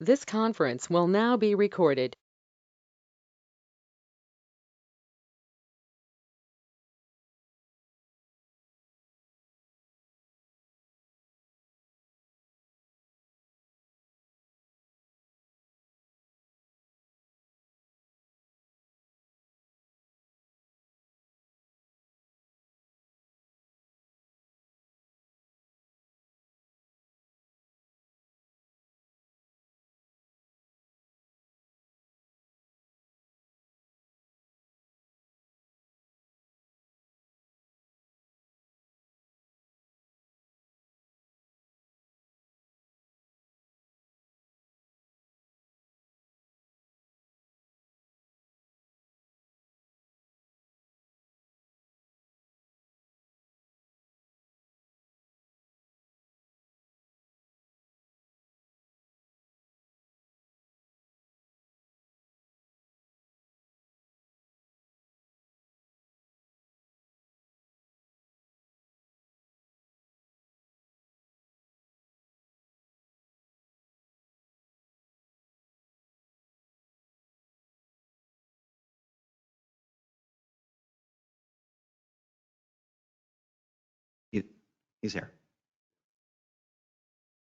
This conference will now be recorded. He's here.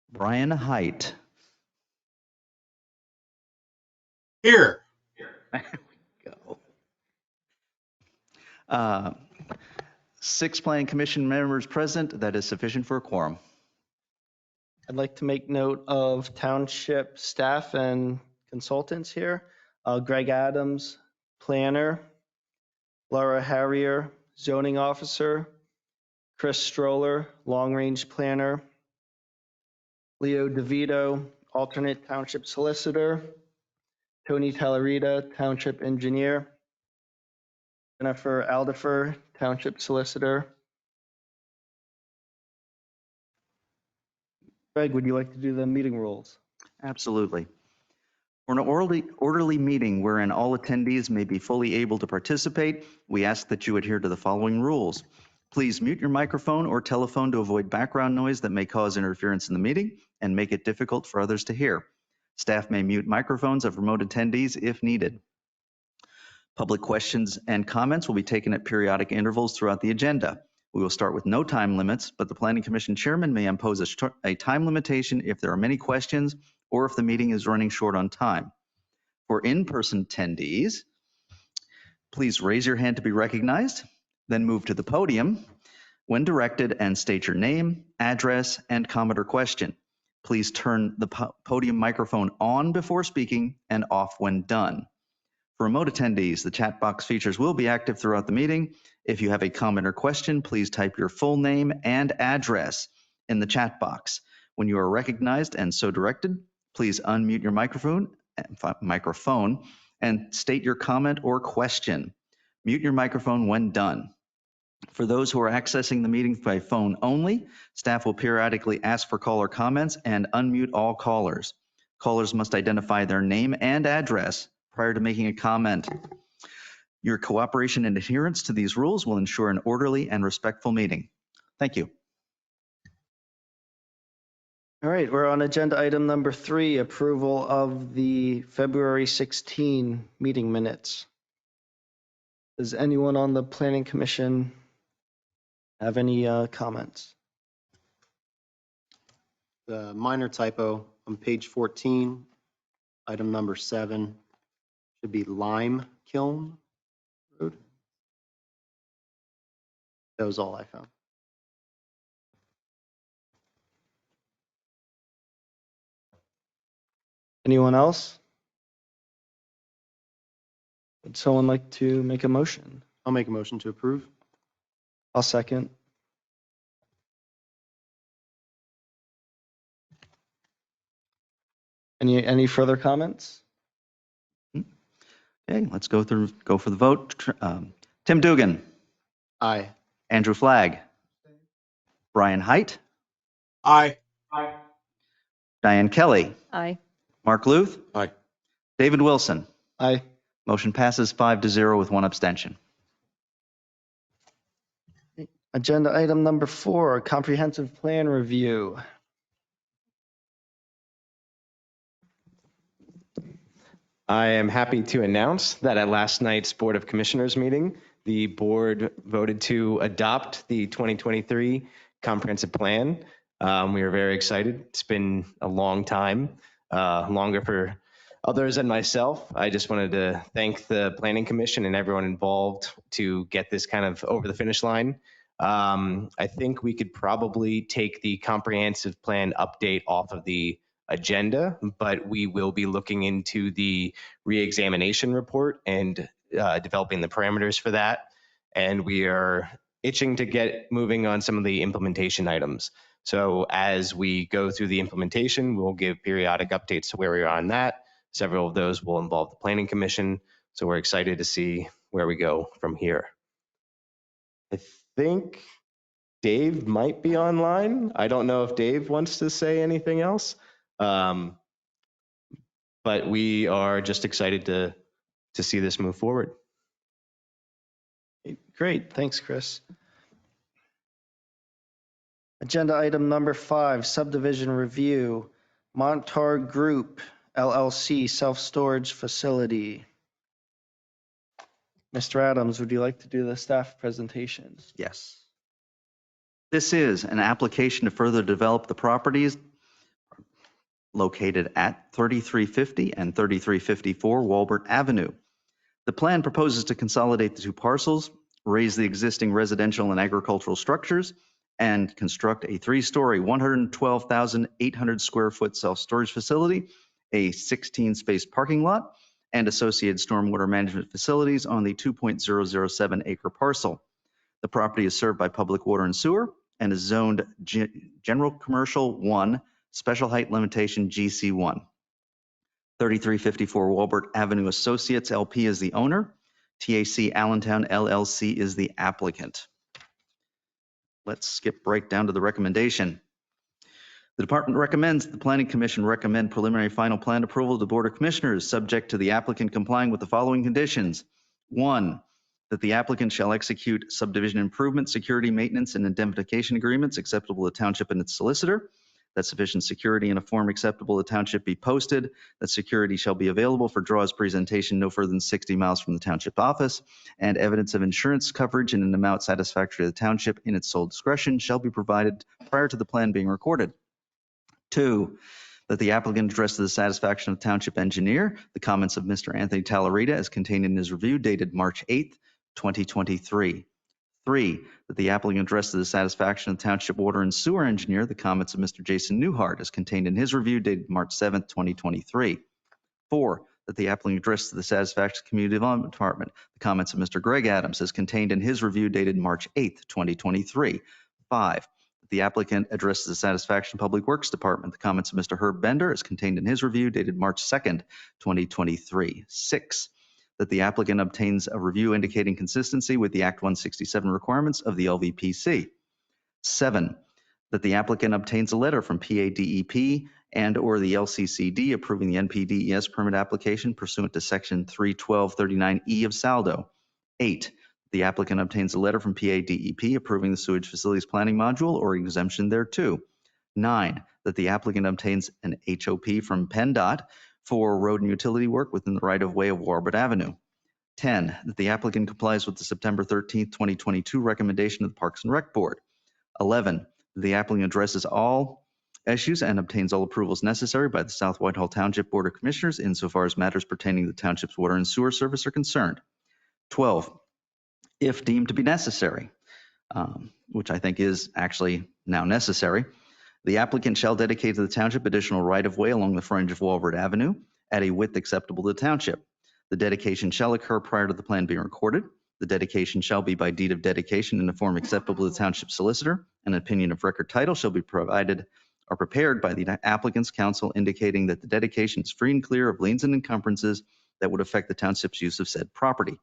Brian Height. Here. There we go. 6 Planning Commission members present. That is sufficient for a quorum. I'd like to make note of township staff and consultants here. Greg Adams, planner. Laura Harrier, zoning officer. Chris Stroller, long-range planner. Leo DeVito, alternate township solicitor. Tony Talarita, township engineer. Jennifer Aldifer, township solicitor. Greg, would you like to do the meeting rules? Absolutely. For an orderly meeting wherein all attendees may be fully able to participate, we ask that you adhere to the following rules. Please mute your microphone or telephone to avoid background noise that may cause interference in the meeting and make it difficult for others to hear. Staff may mute microphones of remote attendees if needed. Public questions and comments will be taken at periodic intervals throughout the agenda. We will start with no time limits, but the Planning Commission chairman may impose a time limitation if there are many questions or if the meeting is running short on time. For in-person attendees, please raise your hand to be recognized, then move to the podium when directed and state your name, address, and comment or question. Please turn the podium microphone on before speaking and off when done. For remote attendees, the chat box features will be active throughout the meeting. If you have a comment or question, please type your full name and address in the chat box. When you are recognized and so directed, please unmute your microphone and state your comment or question. Mute your microphone when done. For those who are accessing the meeting by phone only, staff will periodically ask for caller comments and unmute all callers. Callers must identify their name and address prior to making a comment. Your cooperation and adherence to these rules will ensure an orderly and respectful meeting. Thank you. All right, we're on agenda item number 3, approval of the February 16 meeting minutes. Does anyone on the Planning Commission have any comments? The minor typo on page 14, item number 7, should be Lime Kiln Road. That was all I found. Anyone else? Would someone like to make a motion? I'll make a motion to approve. I'll second. Any further comments? Okay, let's go for the vote. Tim Dugan, Aye. Andrew Flagg, Brian Height, Aye. Diane Kelly, Aye. Mark Luth, Aye. David Wilson. Aye. Motion passes 5-0 with 1 abstention. Agenda item number 4, comprehensive plan review. I am happy to announce that at last night's Board of Commissioners meeting, the board voted to adopt the 2023 comprehensive plan. We are very excited. It's been a long time, longer for others than myself. I just wanted to thank the Planning Commission and everyone involved to get this kind of over the finish line. I think we could probably take the comprehensive plan update off of the agenda, but we will be looking into the re-examination report and developing the parameters for that. And we are itching to get moving on some of the implementation items. So as we go through the implementation, we'll give periodic updates to where we are on that. Several of those will involve the Planning Commission. So we're excited to see where we go from here. I think Dave might be online. I don't know if Dave wants to say anything else. But we are just excited to see this move forward. Great, thanks, Chris. Agenda item number 5, subdivision review, Montague Group LLC self-storage facility. Mr. Adams, would you like to do the staff presentation? Yes. This is an application to further develop the properties located at 3350 and 3354 Walbert Avenue. The plan proposes to consolidate the two parcels, raise the existing residential and agricultural structures, and construct a 3-story, 112,800 square foot self-storage facility, a 16-space parking lot, and associated stormwater management facilities on the 2.007 acre parcel. The property is served by public water and sewer and is zoned General Commercial 1, Special Height Limitation GC1. 3354 Walbert Avenue Associates LP is the owner. TAC Allentown LLC is the applicant. Let's skip right down to the recommendation. The department recommends that the Planning Commission recommend preliminary final plan approval to the Board of Commissioners, subject to the applicant complying with the following conditions. 1, that the applicant shall execute subdivision improvement, security, maintenance, and indemnification agreements acceptable to the township and its solicitor. That sufficient security in a form acceptable to the township be posted. That security shall be available for draws presentation no further than 60 miles from the township office. And evidence of insurance coverage in an amount satisfactory to the township in its sole discretion shall be provided prior to the plan being recorded. 2, that the applicant address to the satisfaction of the township engineer the comments of Mr. Anthony Talarita as contained in his review dated March 8th, 2023. 3, that the applicant address to the satisfaction of the township water and sewer engineer the comments of Mr. Jason Newhart as contained in his review dated March 7th, 2023. 4, that the applicant address to the satisfaction of the community development department the comments of Mr. Greg Adams as contained in his review dated March 8th, 2023. 5, that the applicant addresses the satisfaction of public works department the comments of Mr. Herb Bender as contained in his review dated March 2nd, 2023. 6, that the applicant obtains a review indicating consistency with the Act 167 requirements of the LVPC. 7, that the applicant obtains a letter from PADEP and or the LCCD approving the NPDES permit application pursuant to Section 31239E of Saldo. 8, the applicant obtains a letter from PADEP approving the sewage facilities planning module or exemption thereto. 9, that the applicant obtains an HOP from PennDOT for road and utility work within the right-of-way of Walbert Avenue. 10, that the applicant complies with the September 13th, 2022 recommendation of the Parks and Rec Board. 11, the applicant addresses all issues and obtains all approvals necessary by the South Whitehall Township Board of Commissioners insofar as matters pertaining to the township's water and sewer service are concerned. 12, if deemed to be necessary, which I think is actually now necessary, the applicant shall dedicate to the township additional right-of-way along the frontage of Walbert Avenue at a width acceptable to the township. The dedication shall occur prior to the plan being recorded. The dedication shall be by deed of dedication in a form acceptable to the township solicitor. An opinion of record title shall be provided or prepared by the applicant's counsel indicating that the dedication is free and clear of liens and encumbrances that would affect the township's use of said property.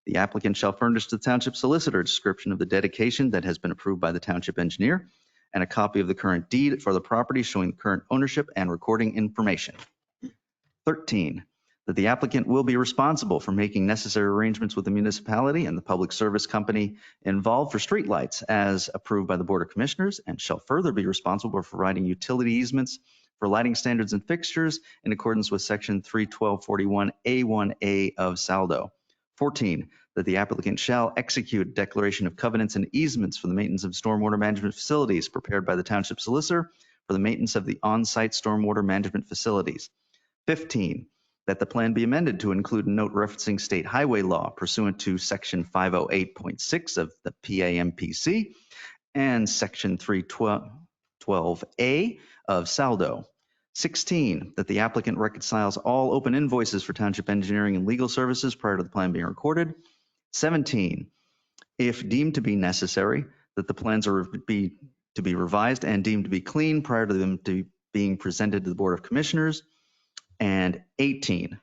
The applicant shall furnish to the township solicitor a description of the dedication that has been approved by the township engineer and a copy of the current deed for the property showing the current ownership and recording information. 13, that the applicant will be responsible for making necessary arrangements with the municipality and the public service company involved for streetlights as approved by the Board of Commissioners and shall further be responsible for providing utility easements for lighting standards and fixtures in accordance with Section 31241A1A of SALDO. 14, that the applicant shall execute a declaration of covenants and easements for the maintenance of stormwater management facilities prepared by the Township Solicitor for the maintenance of the on-site stormwater management facilities. 15, that the plan be amended to include a note referencing state highway law pursuant to Section 508.6 of the PAMPC and Section 312A of SALDO. 16, that the applicant reconciles all open invoices for township engineering and legal services prior to the plan being recorded. 17, if deemed to be necessary, that the plans are to be revised and deemed to be clean prior to them being presented to the Board of Commissioners. And 18,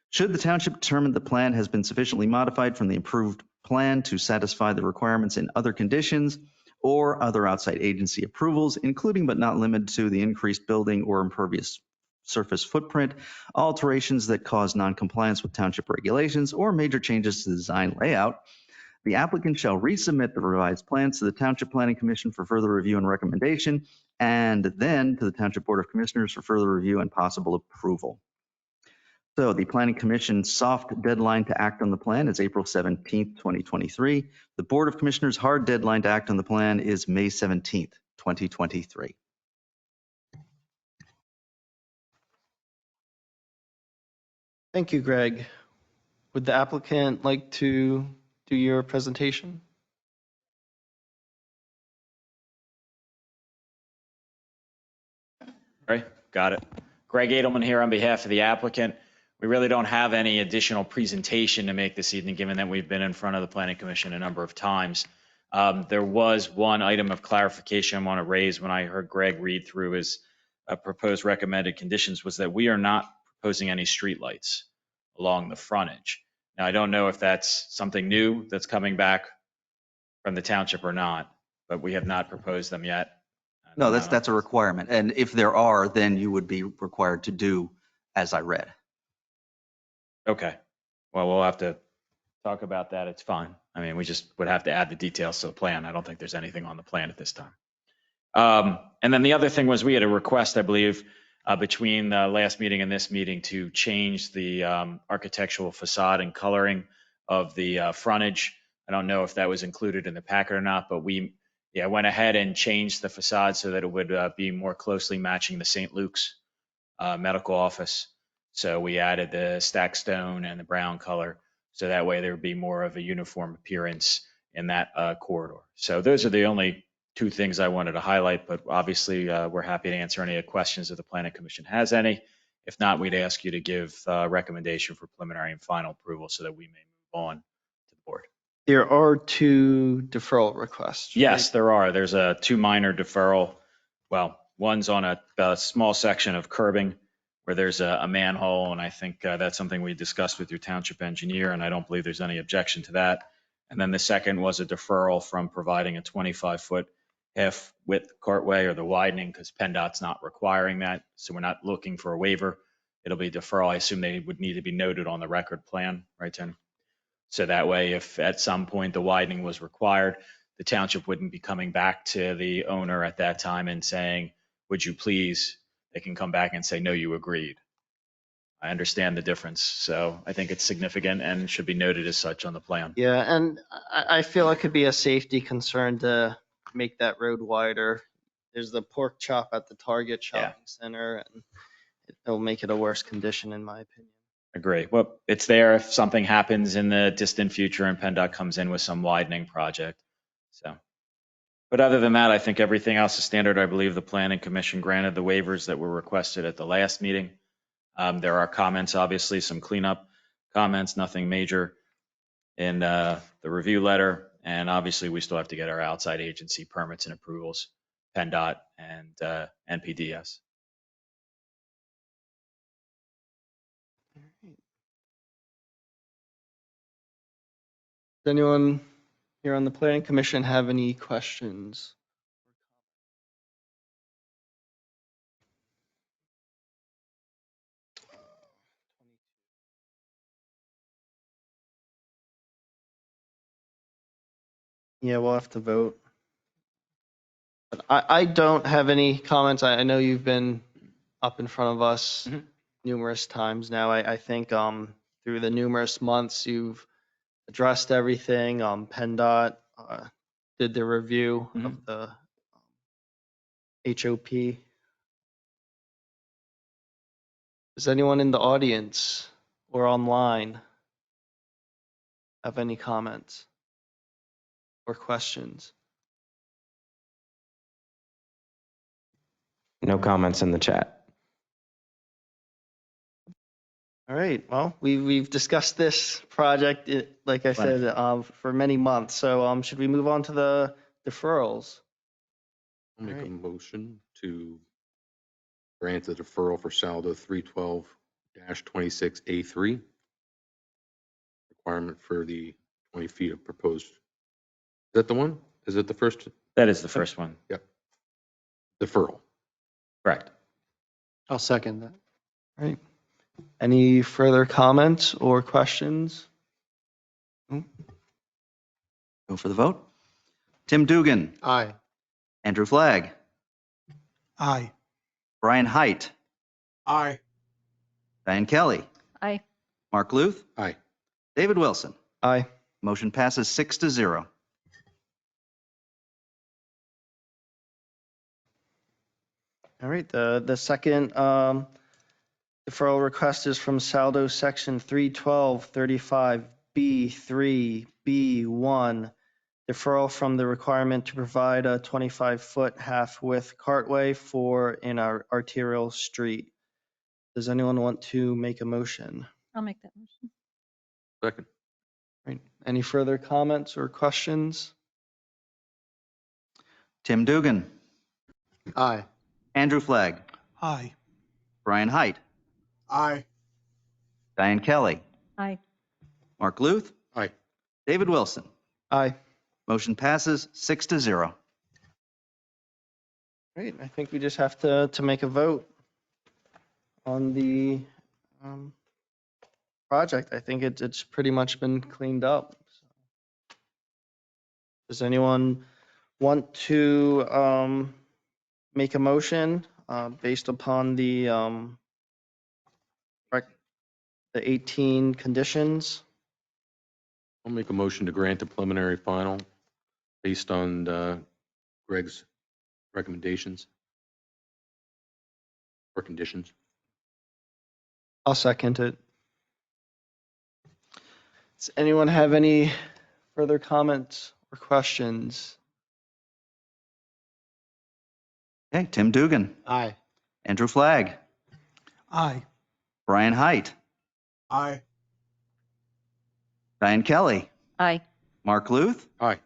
should the township determine the plan has been sufficiently modified from the approved plan to satisfy the requirements in other conditions or other outside agency approvals, including but not limited to the increased building or impervious surface footprint, alterations that cause noncompliance with township regulations, or major changes to the design layout, the applicant shall resubmit the revised plans to the Township Planning Commission for further review and recommendation, and then to the Township Board of Commissioners for further review and possible approval. So the Planning Commission's soft deadline to act on the plan is April 17th, 2023. The Board of Commissioners' hard deadline to act on the plan is May 17th, 2023. Thank you, Greg. Would the applicant like to do your presentation? Right, got it. Greg Edelman here on behalf of the applicant. We really don't have any additional presentation to make this evening, given that we've been in front of the Planning Commission a number of times. There was one item of clarification I want to raise when I heard Greg read through his proposed recommended conditions, was that we are not proposing any streetlights along the frontage. Now, I don't know if that's something new that's coming back from the township or not, but we have not proposed them yet. No, that's a requirement. And if there are, then you would be required to do as I read. Okay. Well, we'll have to talk about that. It's fine. I mean, we just would have to add the details to the plan. I don't think there's anything on the plan at this time. And then the other thing was we had a request, I believe, between the last meeting and this meeting to change the architectural facade and coloring of the frontage. I don't know if that was included in the packet or not, but we went ahead and changed the facade so that it would be more closely matching the St. Luke's medical office. So we added the stack stone and the brown color, so that way there would be more of a uniform appearance in that corridor. So those are the only two things I wanted to highlight, but obviously we're happy to answer any questions if the Planning Commission has any. If not, we'd ask you to give a recommendation for preliminary and final approval so that we may move on to the board. There are two deferral requests. Yes, right? there are. There's two minor deferral. Well, one's on a small section of curbing where there's a manhole, and I think that's something we discussed with your township engineer, and I don't believe there's any objection to that. And then the second was a deferral from providing a 25-foot half-width cartway or the widening, because PennDOT's not requiring that, so we're not looking for a waiver. It'll be deferral. I assume they would need to be noted on the record plan, right, Tim? So that way, if at some point the widening was required, the township wouldn't be coming back to the owner at that time and saying, would you please? They can come back and say, no, you agreed. I understand the difference. So I think it's significant and should be noted as such on the plan. Yeah, and I feel it could be a safety concern to make that road wider. There's the pork chop at the Target shopping center, and it'll make it a worse condition, in my opinion. Agree. Well, it's there if something happens in the distant future and PennDOT comes in with some widening project. So, but other than that, I think everything else is standard. I believe the Planning Commission granted the waivers that were requested at the last meeting. There are comments, obviously, some cleanup comments, nothing major in the review letter. And obviously, we still have to get our outside agency permits and approvals, PennDOT and NPDS. Does anyone here on the Planning Commission have any questions? Yeah, we'll have to vote. But I don't have any comments. I know you've been up in front of us Mhm. numerous times now. I think through the numerous months you've addressed everything. PennDOT did the review of the HOP. Does anyone in the audience or online have any comments or questions? No comments in the chat. All right, well, we've discussed this project, like I said, for many months. So should we move on to the deferrals? I'll make a Right. motion to grant the deferral for Saldo 312-26A3. Requirement for the 20 feet of proposed. Is that the one? Is it the first That is the first one. deferral? Correct. I'll second that. All right. Any further comments or questions? Go for the vote. Tim Dugan, Aye. Andrew Flagg, Aye. Brian Height, Aye. Diane Kelly, Aye. Mark Luth, Aye. David Wilson. Aye. Motion passes 6-0. All right, the second deferral request is from Saldo Section 312-35B3B1. Deferral from the requirement to provide a 25-foot half-width cartway for an arterial street. Does anyone want to make a motion? I'll make that motion. Second. Right. Any further comments or questions? Tim Dugan, Aye. Andrew Flagg, Aye. Brian Height, Aye. Diane Kelly, Aye. Mark Luth, Aye. David Wilson. Aye. Motion passes 6-0. Great, I think we just have to make a vote on the project. I think it's pretty much been cleaned up. Does anyone want to make a motion based upon the 18 conditions? I'll make a motion to grant the preliminary final based on Greg's recommendations or conditions. I'll second it. Does anyone have any further comments or questions? Okay, Tim Dugan, Aye. Andrew Flagg, Aye. Brian Height, Aye. Diane Kelly, Aye. Mark Luth, Aye.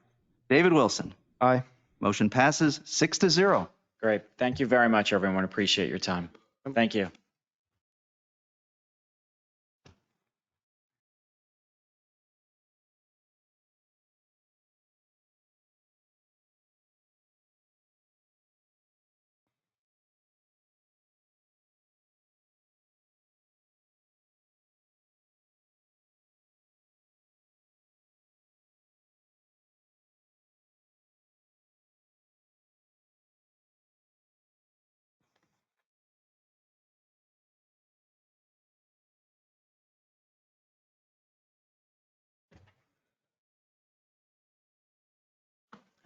David Wilson. Aye. Motion passes 6-0. Great. Thank you very much, everyone. Appreciate your time. Thank you.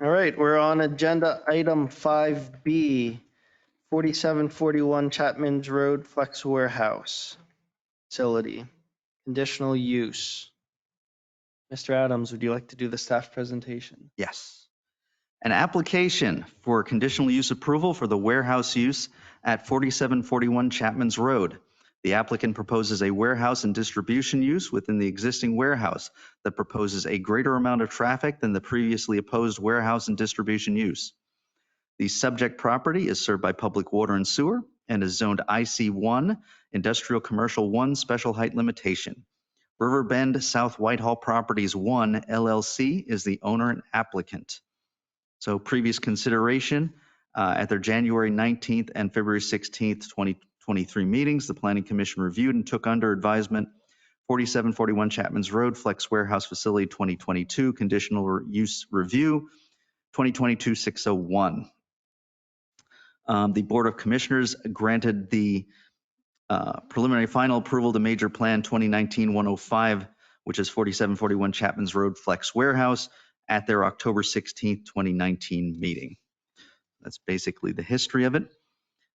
All right, we're on agenda item 5B, 4741 Chapman's Road Flex Warehouse Facility, conditional use. Mr. Adams, would you like to do the staff presentation? Yes. An application for conditional use approval for the warehouse use at 4741 Chapman's Road. The applicant proposes a warehouse and distribution use within the existing warehouse that proposes a greater amount of traffic than the previously opposed warehouse and distribution use. The subject property is served by public water and sewer and is zoned IC1, Industrial Commercial 1 Special Height Limitation. Riverbend South Whitehall Properties 1 LLC is the owner and applicant. So previous consideration at their January 19th and February 16th, 2023 meetings, the Planning Commission reviewed and took under advisement 4741 Chapman's Road Flex Warehouse Facility 2022 Conditional Use Review 2022-601. The Board of Commissioners granted the preliminary final approval to Major Plan 2019-105, which is 4741 Chapman's Road Flex Warehouse, at their October 16th, 2019 meeting. That's basically the history of it.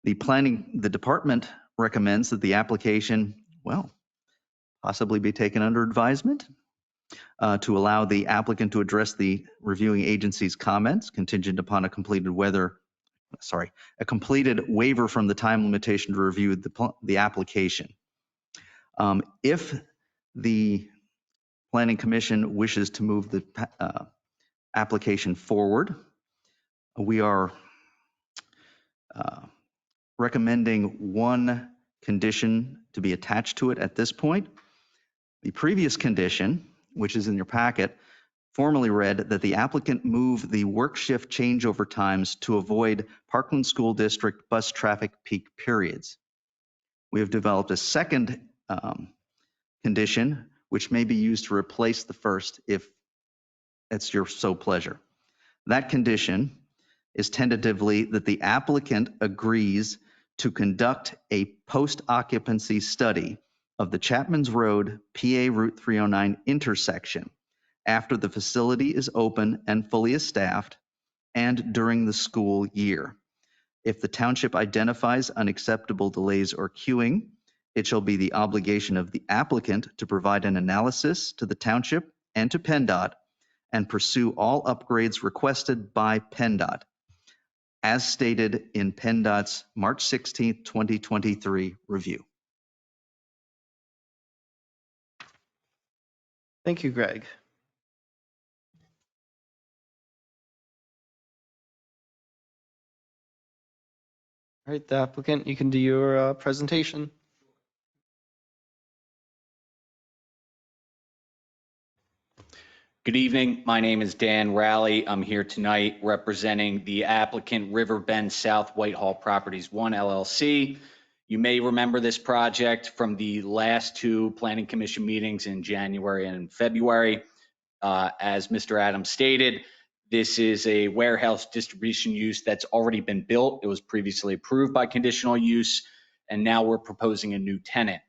The department recommends that the application, well, possibly be taken under advisement to allow the applicant to address the reviewing agency's comments contingent upon a completed waiver from the time limitation to review the application. If the Planning Commission wishes to move the application forward, we are recommending one condition to be attached to it at this point. The previous condition, which is in your packet, formally read that the applicant move the work shift changeover times to avoid Parkland School District bus traffic peak periods. We have developed a second condition, which may be used to replace the first if it's your so pleasure. That condition is tentatively that the applicant agrees to conduct a post-occupancy study of the Chapman's Road PA Route 309 intersection after the facility is open and fully staffed and during the school year. If the township identifies unacceptable delays or queuing, it shall be the obligation of the applicant to provide an analysis to the township and to PennDOT and pursue all upgrades requested by PennDOT, as stated in PennDOT's March 16, 2023 review. Thank you, Greg. All right, the applicant, you can do your presentation. Good evening. My name is Dan Rowley. I'm here tonight representing the applicant Riverbend South Whitehall Properties 1 LLC. You may remember this project from the last two Planning Commission meetings in January and February. As Mr. Adams stated, this is a warehouse distribution use that's already been built. It was previously approved by conditional use, and now we're proposing a new tenant.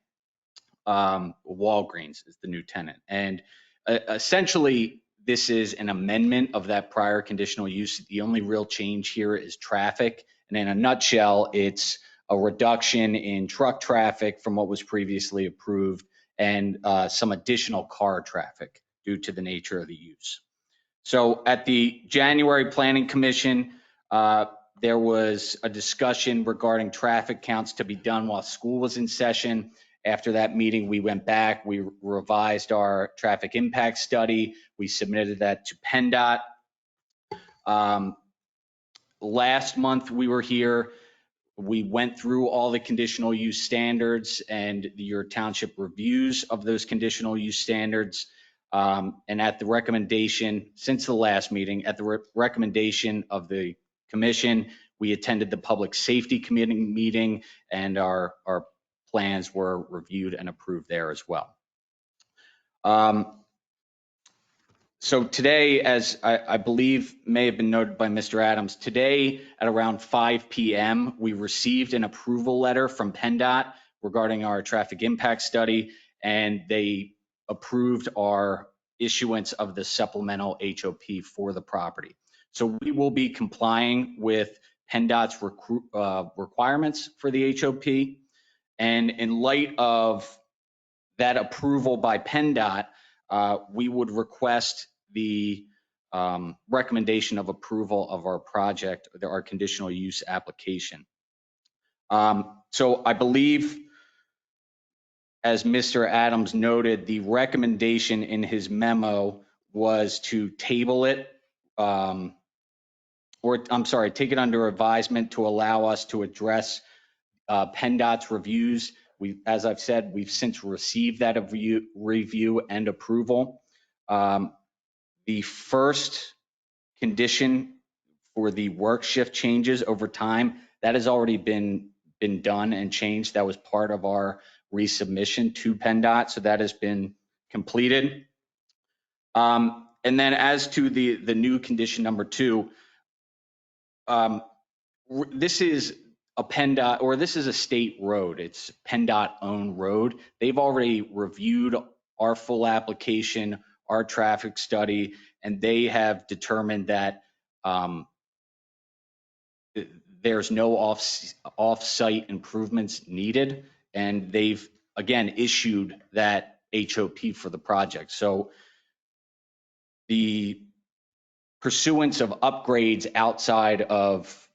Walgreens is the new tenant. And essentially, this is an amendment of that prior conditional use. The only real change here is traffic. And in a nutshell, it's a reduction in truck traffic from what was previously approved and some additional car traffic due to the nature of the use. So at the January Planning Commission, there was a discussion regarding traffic counts to be done while school was in session. After that meeting, we went back, we revised our traffic impact study. We submitted that to PennDOT. Last month we were here. We went through all the conditional use standards and your township reviews of those conditional use standards. And at the recommendation, since the last meeting, at the recommendation of the commission, we attended the Public Safety Committee meeting, and our plans were reviewed and approved there as well. So today, as I believe may have been noted by Mr. Adams, today at around 5 p.m., we received an approval letter from PennDOT regarding our traffic impact study, and they approved our issuance of the supplemental HOP for the property. So we will be complying with PennDOT's requirements for the HOP. And in light of that approval by PennDOT, we would request the recommendation of approval of our project, our conditional use application. So I believe, as Mr. Adams noted, the recommendation in his memo was to table it, take it under advisement to allow us to address PennDOT's reviews. As I've said, we've since received that review and approval. The first condition for the work shift changes over time, that has already been done and changed. That was part of our resubmission to PennDOT, so that has been completed. And then as to the new condition number 2, This is a PennDOT, or this is a state road. It's PennDOT owned road. They've already reviewed our full application, our traffic study, and they have determined that there's no off-site improvements needed. And they've, again, issued that HOP for the project. So the pursuance of upgrades outside of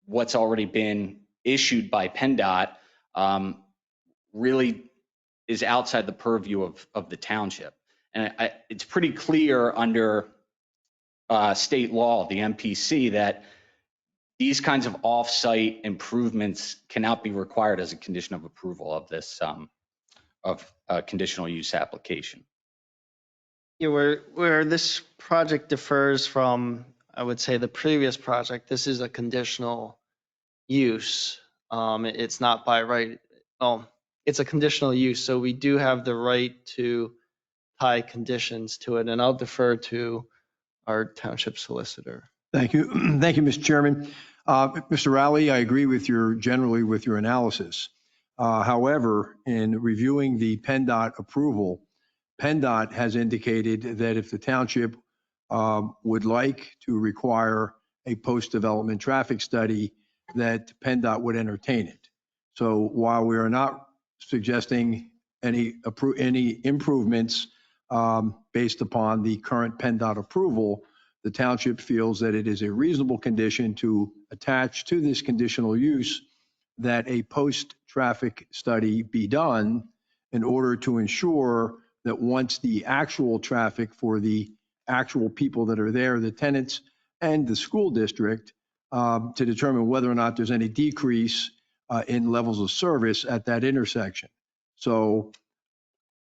what's already been issued by PennDOT really is outside the purview of the township. And it's pretty clear under state law, the MPC, that these kinds of off-site improvements cannot be required as a condition of approval of this conditional use application. Yeah, where this project differs from, I would say, the previous project, this is a conditional use. It's not by right. Oh, it's a conditional use, so we do have the right to tie conditions to it, and I'll defer to our township solicitor. Thank you. Thank you, Mr. Chairman. Mr. Rowley, I agree with generally with your analysis. However, in reviewing the PennDOT approval, PennDOT has indicated that if the township would like to require a post-development traffic study, that PennDOT would entertain it. So while we are not suggesting any improvements based upon the current PennDOT approval, the township feels that it is a reasonable condition to attach to this conditional use that a post-traffic study be done in order to ensure that once the actual traffic for the actual people that are there, the tenants and the school district, to determine whether or not there's any decrease in levels of service at that intersection. So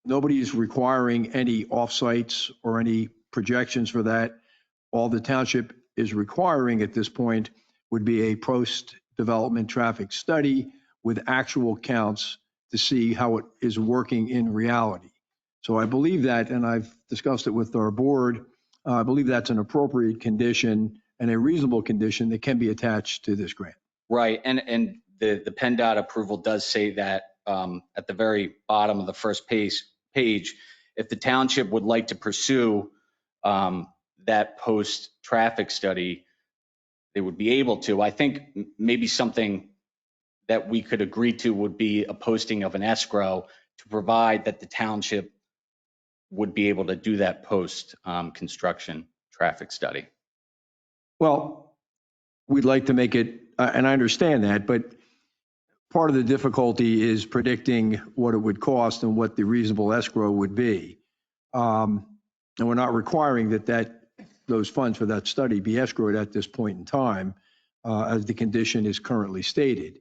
nobody is requiring any offsites or any projections for that. All the township is requiring at this point would be a post-development traffic study with actual counts to see how it is working in reality. So I believe that, and I've discussed it with our board, I believe that's an appropriate condition and a reasonable condition that can be attached to this grant. Right, and the PennDOT approval does say that at the very bottom of the first page, if the township would like to pursue that post-traffic study, they would be able to. I think maybe something that we could agree to would be a posting of an escrow to provide that the township would be able to do that post-construction traffic study. Well, we'd like to make it, and I understand that, but part of the difficulty is predicting what it would cost and what the reasonable escrow would be. And we're not requiring that those funds for that study be escrowed at this point in time, as the condition is currently stated.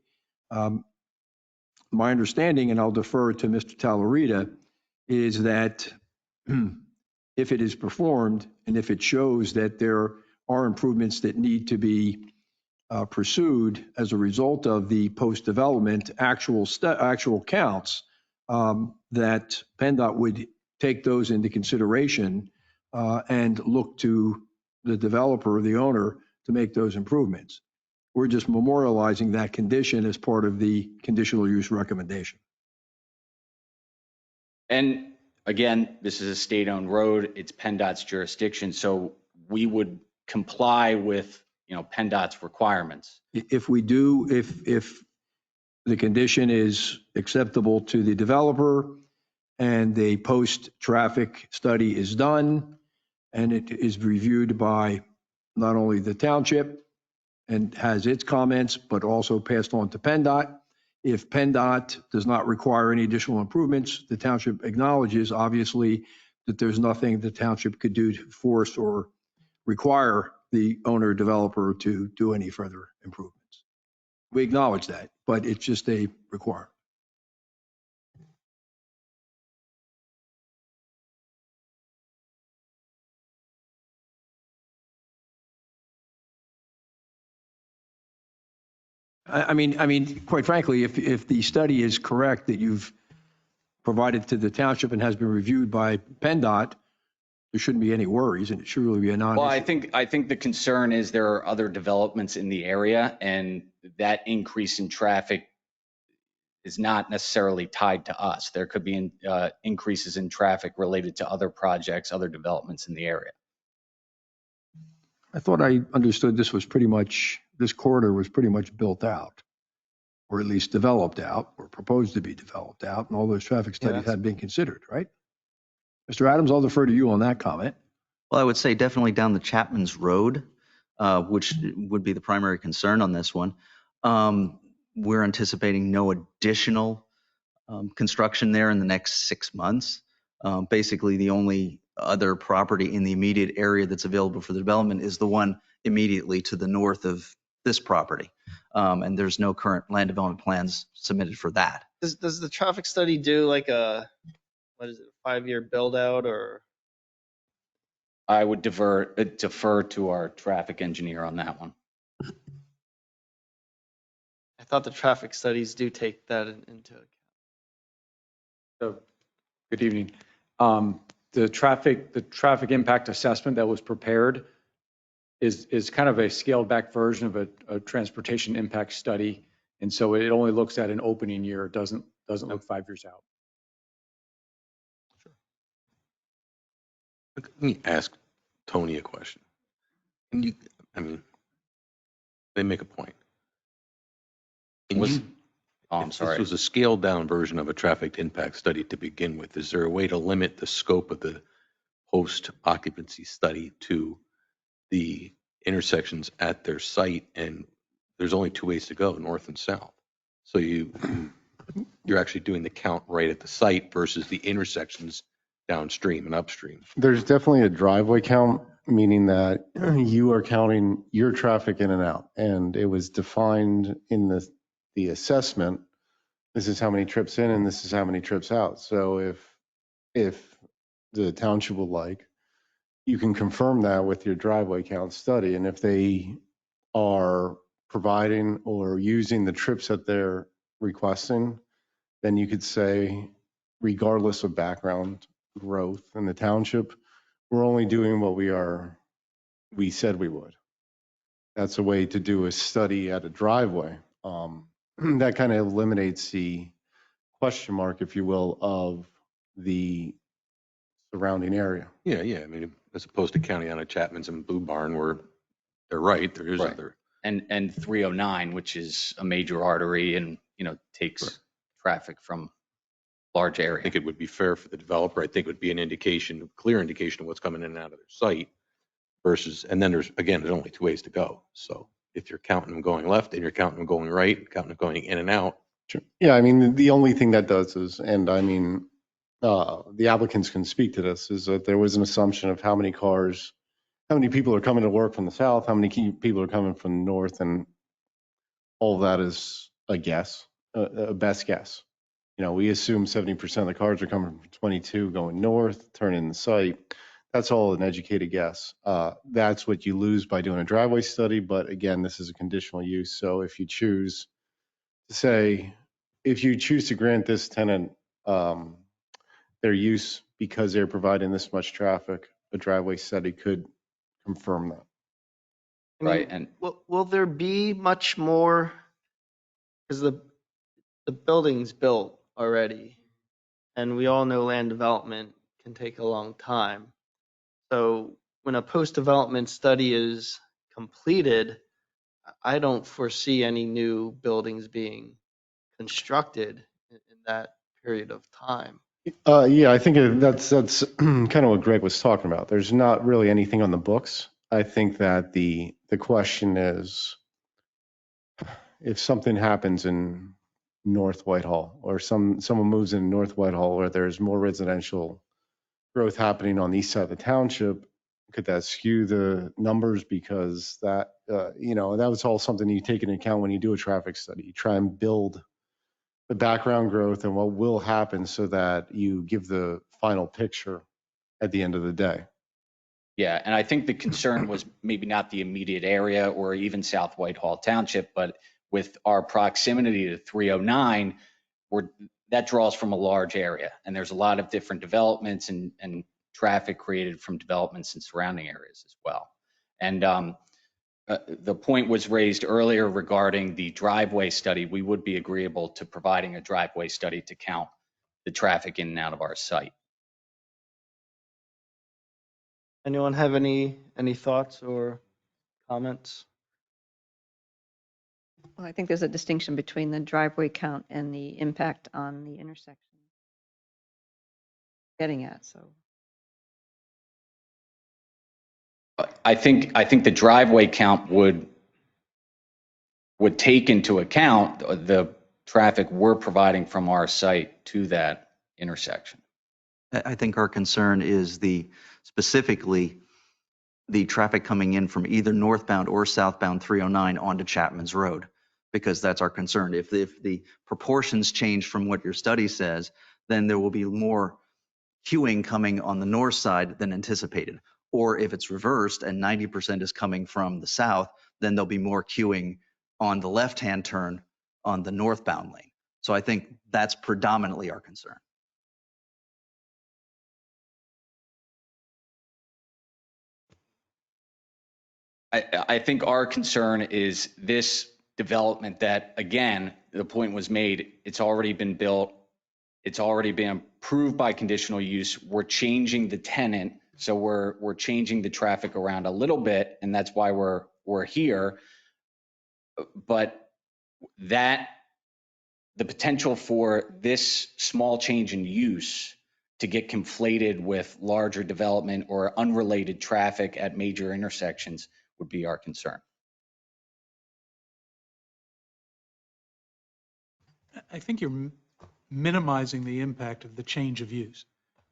My understanding, and I'll defer to Mr. Talarita, is that if it is performed and if it shows that there are improvements that need to be pursued as a result of the post-development actual counts, that PennDOT would take those into consideration and look to the developer, the owner, to make those improvements. We're just memorializing that condition as part of the conditional use recommendation. And again, this is a state-owned road. It's PennDOT's jurisdiction, so we would comply with, PennDOT's requirements. If the condition is acceptable to the developer and a post-traffic study is done and it is reviewed by not only the township and has its comments, but also passed on to PennDOT. If PennDOT does not require any additional improvements, the township acknowledges, obviously, that there's nothing the township could do to force or require the owner developer to do any further improvements. We acknowledge that, but it's just a requirement. I mean, quite frankly, if the study is correct that you've provided to the township and has been reviewed by PennDOT, there shouldn't be any worries, and it should really be a non-issue. Well, I think the concern is there are other developments in the area, and that increase in traffic is not necessarily tied to us. There could be increases in traffic related to other projects, other developments in the area. I thought I understood this corridor was pretty much built out, or at least developed out, or proposed to be developed out, and all those traffic studies had been considered, right? Mr. Adams, I'll defer to you on that comment. Well, I would say definitely down the Chapman's Road, which would be the primary concern on this one. We're anticipating no additional construction there in the next 6 months. Basically, the only other property in the immediate area that's available for the development is the one immediately to the north of this property. And there's no current land development plans submitted for that. Does the traffic study do like a, 5-year build out or? I would defer to our traffic engineer on that one. I thought the traffic studies do take that into account. So, good evening. The traffic impact assessment that was prepared is kind of a scaled back version of a transportation impact study. And so it only looks at an opening year. It doesn't look 5 years out. Let me ask Tony a question. They make a point. I'm sorry. This was a scaled down version of a traffic impact study to begin with. Is there a way to limit the scope of the post occupancy study to the intersections at their site? And there's only 2 ways to go, north and south. So you're actually doing the count right at the site versus the intersections downstream and upstream. There's definitely a driveway count, meaning that you are counting your traffic in and out. And it was defined in the assessment, this is how many trips in and this is how many trips out. So if the township would like, you can confirm that with your driveway count study. And if they are providing or using the trips that they're requesting, then you could say, regardless of background growth in the township, we're only doing what we said we would. That's a way to do a study at a driveway. That kind of eliminates the question mark, if you will, of the surrounding area. Yeah. I mean, as opposed to counting on a Chapman's and Blue Barn where they're right, there is other. And 309, which is a major artery and, takes traffic from large area. I think it would be fair for the developer. I think it would be an clear indication of what's coming in and out of their site versus, and then there's only 2 ways to go. So if you're counting them going left and you're counting them going right, counting them going in and out. Sure. Yeah, I mean, the only thing that does is, and I mean, the applicants can speak to this, is that there was an assumption of how many people are coming to work from the south, how many people are coming from the north, and all of that is a guess, a best guess. We assume 70% of the cars are coming from 22 going north, turning the site. That's all an educated guess. That's what you lose by doing a driveway study. But again, this is a conditional use. So if you choose to grant this tenant their use because they're providing this much traffic, a driveway study could confirm that. Right. And Will there be much more, because the building's built already, and we all know land development can take a long time. So when a post-development study is completed, I don't foresee any new buildings being constructed in that period of time. Yeah, I think that's kind of what Greg was talking about. There's not really anything on the books. I think that the question is, if something happens in North Whitehall, or someone moves in North Whitehall where there's more residential growth happening on the east side of the township, could that skew the numbers? Because that was all something you take into account when you do a traffic study. You try and build the background growth and what will happen so that you give the final picture at the end of the day. yeah, and I think the concern was maybe not the immediate area or even South Whitehall Township, but with our proximity to 309, that draws from a large area, and there's a lot of different developments and traffic created from developments in surrounding areas as well. And the point was raised earlier regarding the driveway study. We would be agreeable to providing a driveway study to count the traffic in and out of our site. Anyone have any thoughts or comments? Well, I think there's a distinction between the driveway count and the impact on the intersection. Getting at, so. I think the driveway count would take into account the traffic we're providing from our site to that intersection. I think our concern is specifically the traffic coming in from either northbound or southbound 309 onto Chapman's Road, because that's our concern. If the proportions change from what your study says, then there will be more queuing coming on the north side than anticipated. Or if it's reversed and 90% is coming from the south, then there'll be more queuing on the left-hand turn on the northbound lane. So I think that's predominantly our concern. I think our concern is this development that, again, the point was made, it's already been built, it's already been approved by conditional use. We're changing the tenant, so we're changing the traffic around a little bit, and that's why we're here. But the potential for this small change in use to get conflated with larger development or unrelated traffic at major intersections would be our concern. I think you're minimizing the impact of the change of use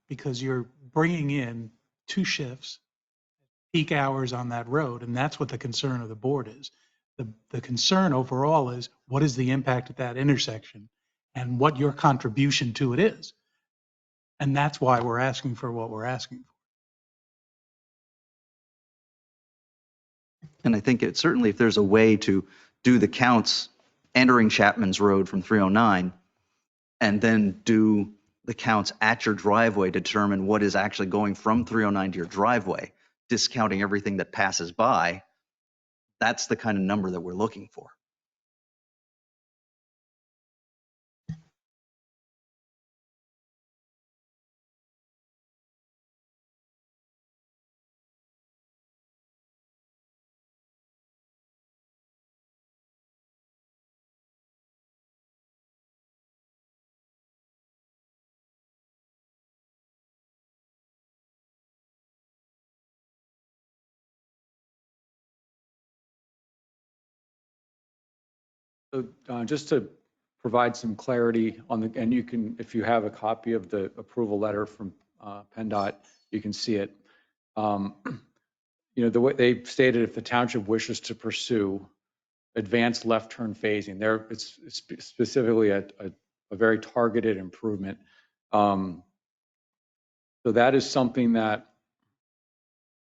because you're bringing in 2 shifts, peak hours on that road, and that's what the concern of the board is. The concern overall is what is the impact at that intersection and what your contribution to it is. And that's why we're asking for what we're asking for. And I think certainly if there's a way to do the counts entering Chapman's Road from 309 and then do the counts at your driveway to determine what is actually going from 309 to your driveway, discounting everything that passes by, that's the kind of number that we're looking for. So just to provide some clarity on and you can, if you have a copy of the approval letter from PennDOT, you can see it. The way they stated, if the township wishes to pursue advanced left turn phasing, it's specifically a very targeted improvement. So that is something that,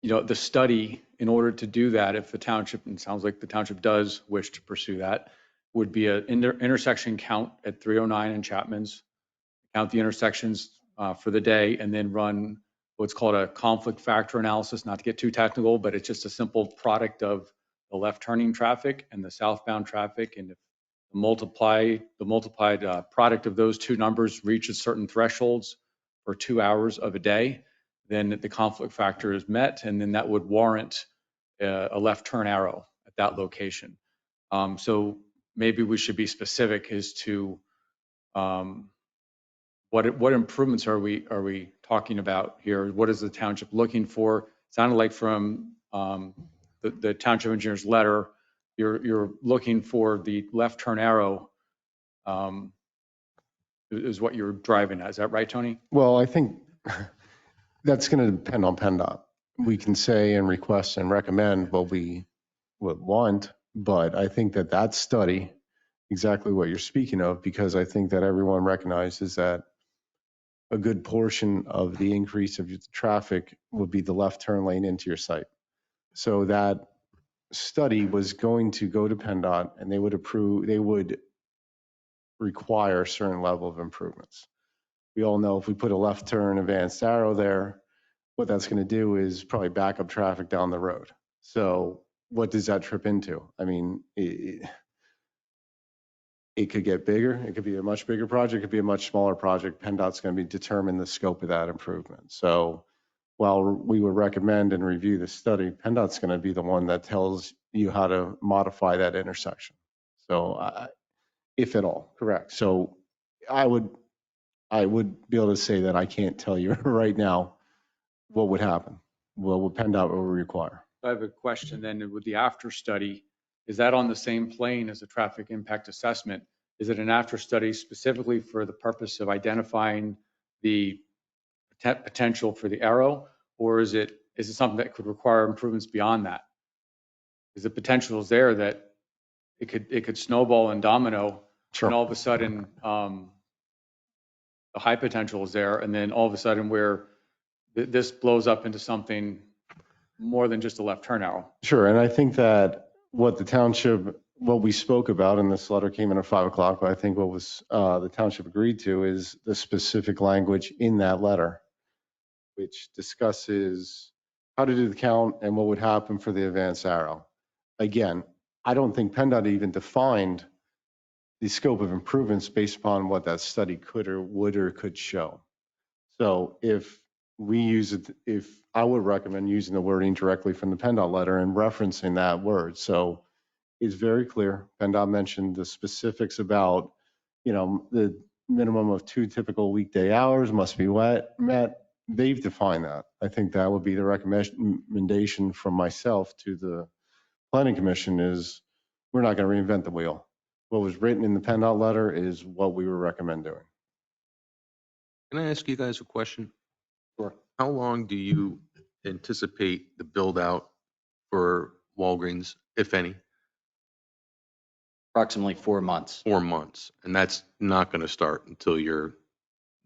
the study, in order to do that, if the township, and it sounds like the township does wish to pursue that, would be an intersection count at 309 and Chapman's, count the intersections for the day, and then run what's called a conflict factor analysis, not to get too technical, but it's just a simple product of the left turning traffic and the southbound traffic. And if the multiplied product of those two numbers reaches certain thresholds for 2 hours of a day, then the conflict factor is met, and then that would warrant a left turn arrow at that location. So maybe we should be specific as to what improvements are we talking about here? What is the township looking for? It sounded like from the township engineer's letter, you're looking for the left turn arrow is what you're driving at. Is that right, Tony? Well, I think that's going to depend on PennDOT. We can say and request and recommend what we would want, but I think that study, exactly what you're speaking of, because I think that everyone recognizes that a good portion of the increase of traffic would be the left turn lane into your site. So that study was going to go to PennDOT, and they would require a certain level of improvements. We all know if we put a left turn advanced arrow there, what that's going to do is probably back up traffic down the road. So what does that trip into? I mean, it could get bigger. It could be a much bigger project. It could be a much smaller project. PennDOT's going to be determine the scope of that improvement. So while we would recommend and review the study, PennDOT's going to be the one that tells you how to modify that intersection. So if at all, correct. So I would be able to say that I can't tell you right now what would happen. What would PennDOT will require. I have a question then with the after study. Is that on the same plane as a traffic impact assessment? Is it an after study specifically for the purpose of identifying the potential for the arrow? Or is it something that could require improvements beyond that? Is the potential is there that it could snowball and domino, Sure. and all of a sudden the high potential is there, and then all of a sudden where this blows up into something more than just a left turn arrow. Sure. And I think that what the township, what we spoke about, and this letter came in at 5 o'clock, but I think what was the township agreed to is the specific language in that letter, which discusses how to do the count and what would happen for the advanced arrow. Again, I don't think PennDOT even defined the scope of improvements based upon what that study could or would or could show. So if we use it, if I would recommend using the wording directly from the PennDOT letter and referencing that word. So it's very clear. PennDOT mentioned the specifics about, the minimum of 2 typical weekday hours must be met. They've defined that. I think that would be the recommendation from myself to the planning commission is we're not going to reinvent the wheel. What was written in the PennDOT letter is what we would recommend doing. Can I ask you guys a question? Sure. How long do you anticipate the build out for Walgreens, if any? Approximately 4 months. 4 months. And that's not going to start until you're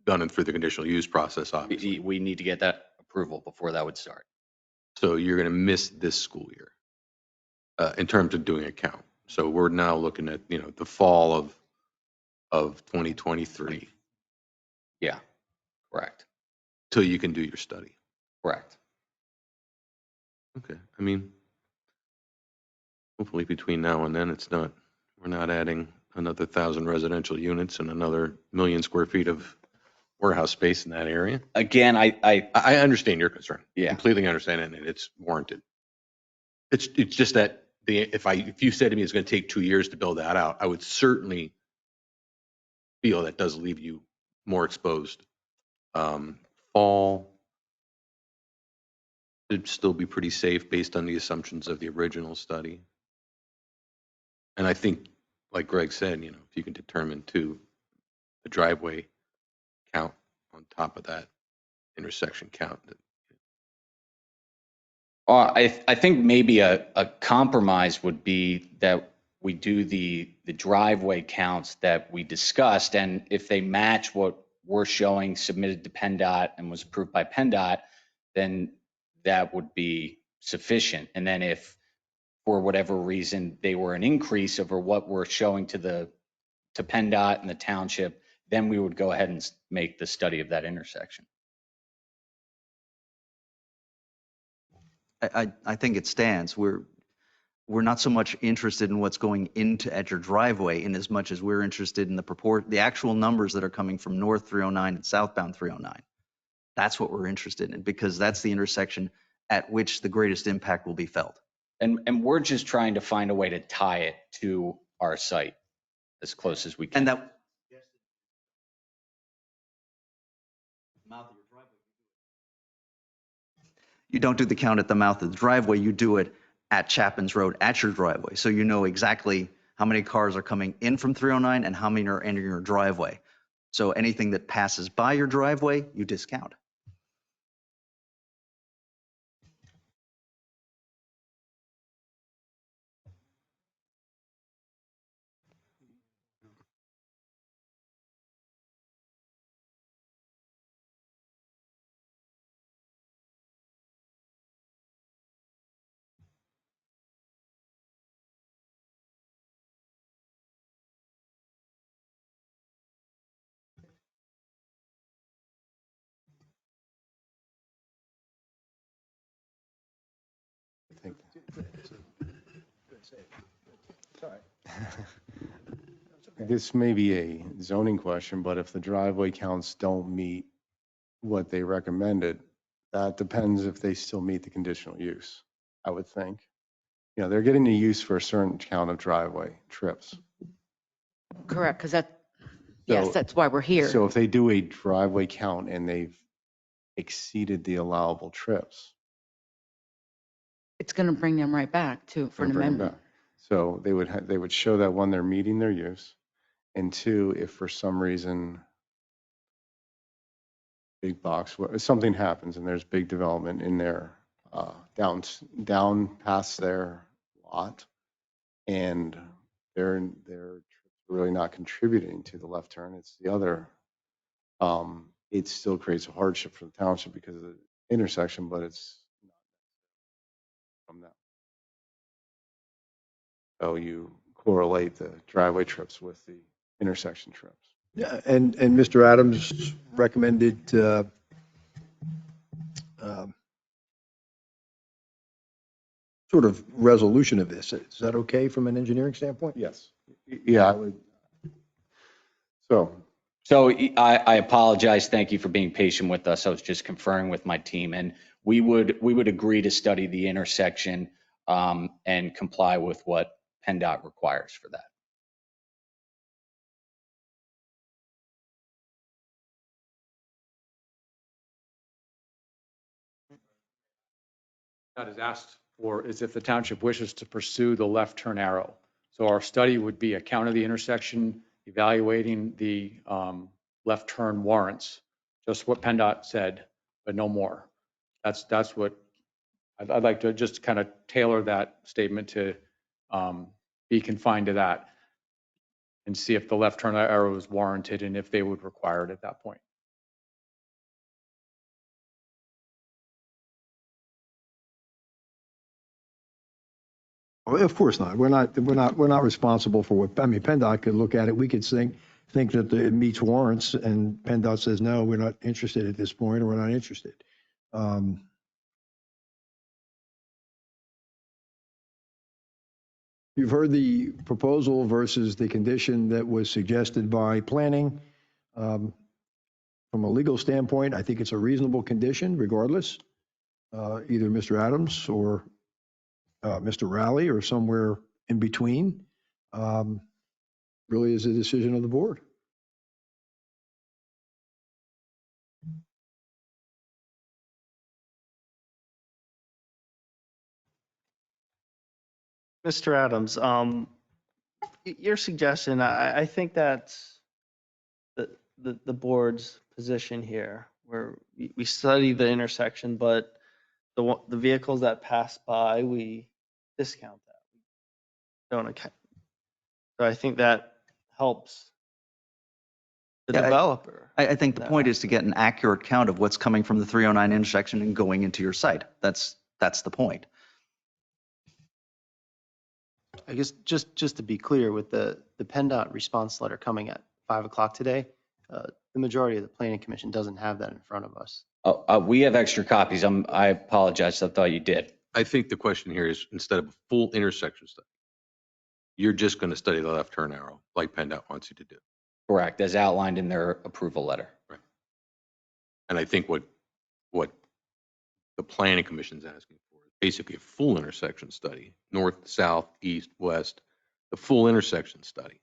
done and through the conditional use process, obviously. We need to get that approval before that would start. So you're going to miss this school year in terms of doing a count. So we're now looking at, the fall of 2023 Yeah, correct. till you can do your study. Correct. Okay. I mean, hopefully between now and then we're not adding another 1,000 residential units and another 1,000,000 square feet of warehouse space in that area. Again, I understand your concern. Yeah. Completely understand it, and it's warranted. It's just that if you said to me it's going to take 2 years to build that out, I would certainly feel that does leave you more exposed. Fall should still be pretty safe based on the assumptions of the original study. And I think, like Greg said, if you can determine too the driveway count on top of that intersection count. I think maybe a compromise would be that we do the driveway counts that we discussed, and if they match what we're showing submitted to PennDOT and was approved by PennDOT, then that would be sufficient. And then if for whatever reason they were an increase over what we're showing to PennDOT and the township, then we would go ahead and make the study of that intersection. I think it stands. We're not so much interested in what's going into at your driveway in as much as we're interested in the actual numbers that are coming from North 309 and southbound 309. That's what we're interested in, because that's the intersection at which the greatest impact will be felt. And we're just trying to find a way to tie it to our site as close as we can. And that you don't do the count at the mouth of the driveway, you do it at Chapin's Road at your driveway. So you know exactly how many cars are coming in from 309 and how many are entering your driveway. So anything that passes by your driveway, you discount. think. This may be a zoning question, but if the driveway counts don't meet what they recommended, that depends if they still meet the conditional use, I would think. You know, they're getting a use for a certain count of driveway trips. Correct, because yes, So- that's why we're here. So if they do a driveway count and they've exceeded the allowable trips, It's going to bring them right back for an they'll bring 'em amendment. back. So they would show that, one, they're meeting their use, and two, if for some reason big box, something happens and there's big development in their down past their lot, and they're really not contributing to the left turn, it's the other, it still creates a hardship for the township because of the intersection, but it's not from that. So you correlate the driveway trips with the intersection trips. Yeah, and Mr. Adams recommended sort of resolution of this. Is that okay from an engineering standpoint? Yes. Yeah, I would. So So I apologize. Thank you for being patient with us. I was just conferring with my team, and we would agree to study the intersection and comply with what PennDOT requires for that. That is asked for is if the township wishes to pursue the left turn arrow. So our study would be a count of the intersection, evaluating the left turn warrants, just what PennDOT said, but no more. That's what I'd like to just kind of tailor that statement to be confined to that and see if the left turn arrow is warranted and if they would require it at that point. Well, of course not. We're not responsible for what, I mean, PennDOT could look at it. We could think that it meets warrants, and PennDOT says, no, we're not interested at this point, or we're not interested. You've heard the proposal versus the condition that was suggested by planning. From a legal standpoint, I think it's a reasonable condition regardless. Either Mr. Adams or Mr. Rowley or somewhere in between, really is a decision of the board. Mr. Adams, your suggestion, I think that's the board's position here, where we study the intersection, but the vehicles that pass by, we discount that. Don't account. So I think that helps the Yeah, developer. I think the point is to get an accurate count of what's coming from the 309 intersection and going into your site. That's the point. I guess just to be clear, with the PennDOT response letter coming at 5 o'clock today, the majority of the planning commission doesn't have that in front of us. We have extra copies. I apologize. I thought you did. I think the question here is, instead of a full intersection study, you're just going to study the left turn arrow like PennDOT wants you to do. Correct, as outlined in their approval letter. Right. And I think what the planning commission is asking for is basically a full intersection study, north, south, east, west, the full intersection study.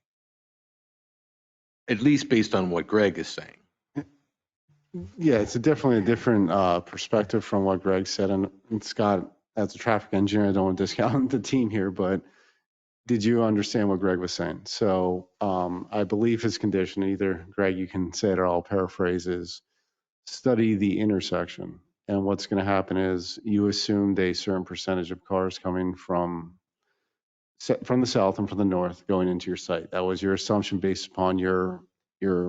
At least based on what Greg is saying. yeah, it's definitely a different perspective from what Greg said. And Scott, as a traffic engineer, I don't want to discount the team here, but did you understand what Greg was saying? So I believe his condition, either Greg, you can say it or I'll paraphrase, is study the intersection. And what's going to happen is you assumed a certain percentage of cars coming from the south and from the north going into your site. That was your assumption based upon your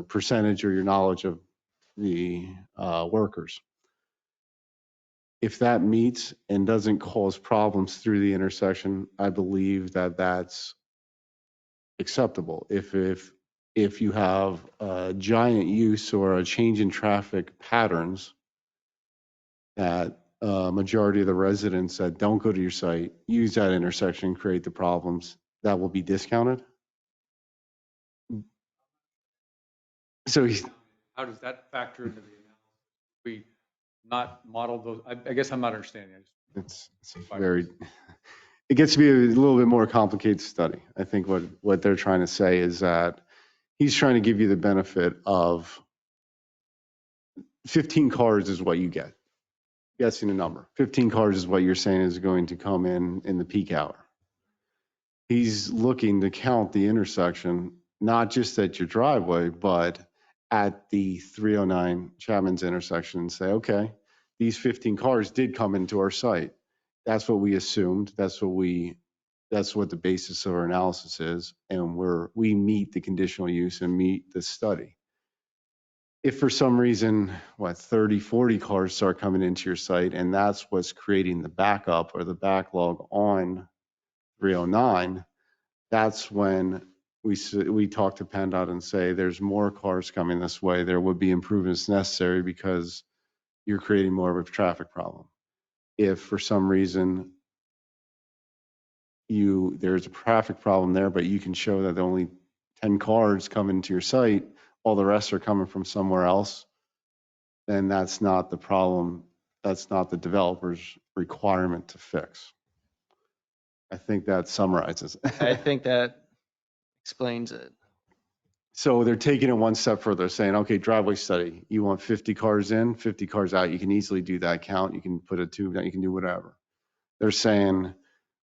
percentage or your knowledge of the workers. If that meets and doesn't cause problems through the intersection, I believe that that's acceptable. If you have a giant use or a change in traffic patterns that majority of the residents that don't go to your site use that intersection, create the problems, that will be discounted? So he's, How does that factor into the analysis? We not model those, I guess I'm not understanding. it's very, it gets to be a little bit more complicated study. I think what they're trying to say is that he's trying to give you the benefit of 15 cars is what you get. Guessing a number. 15 cars is what you're saying is going to come in the peak hour. He's looking to count the intersection, not just at your driveway, but at the 309 Chapman's intersection and say, okay, these 15 cars did come into our site. That's what we assumed. That's what the basis of our analysis is. And we meet the conditional use and meet the study. If for some reason, 30, 40 cars start coming into your site, and that's what's creating the backup or the backlog on 309, that's when we talk to PennDOT and say, there's more cars coming this way. There would be improvements necessary because you're creating more of a traffic problem. If for some reason there's a traffic problem there, but you can show that only 10 cars come into your site, all the rest are coming from somewhere else, then that's not the problem. That's not the developer's requirement to fix. I think that summarizes it. I think that explains it. So they're taking it one step further, saying, okay, driveway study, you want 50 cars in, 50 cars out. You can easily do that count. You can put a tube down, you can do whatever. They're saying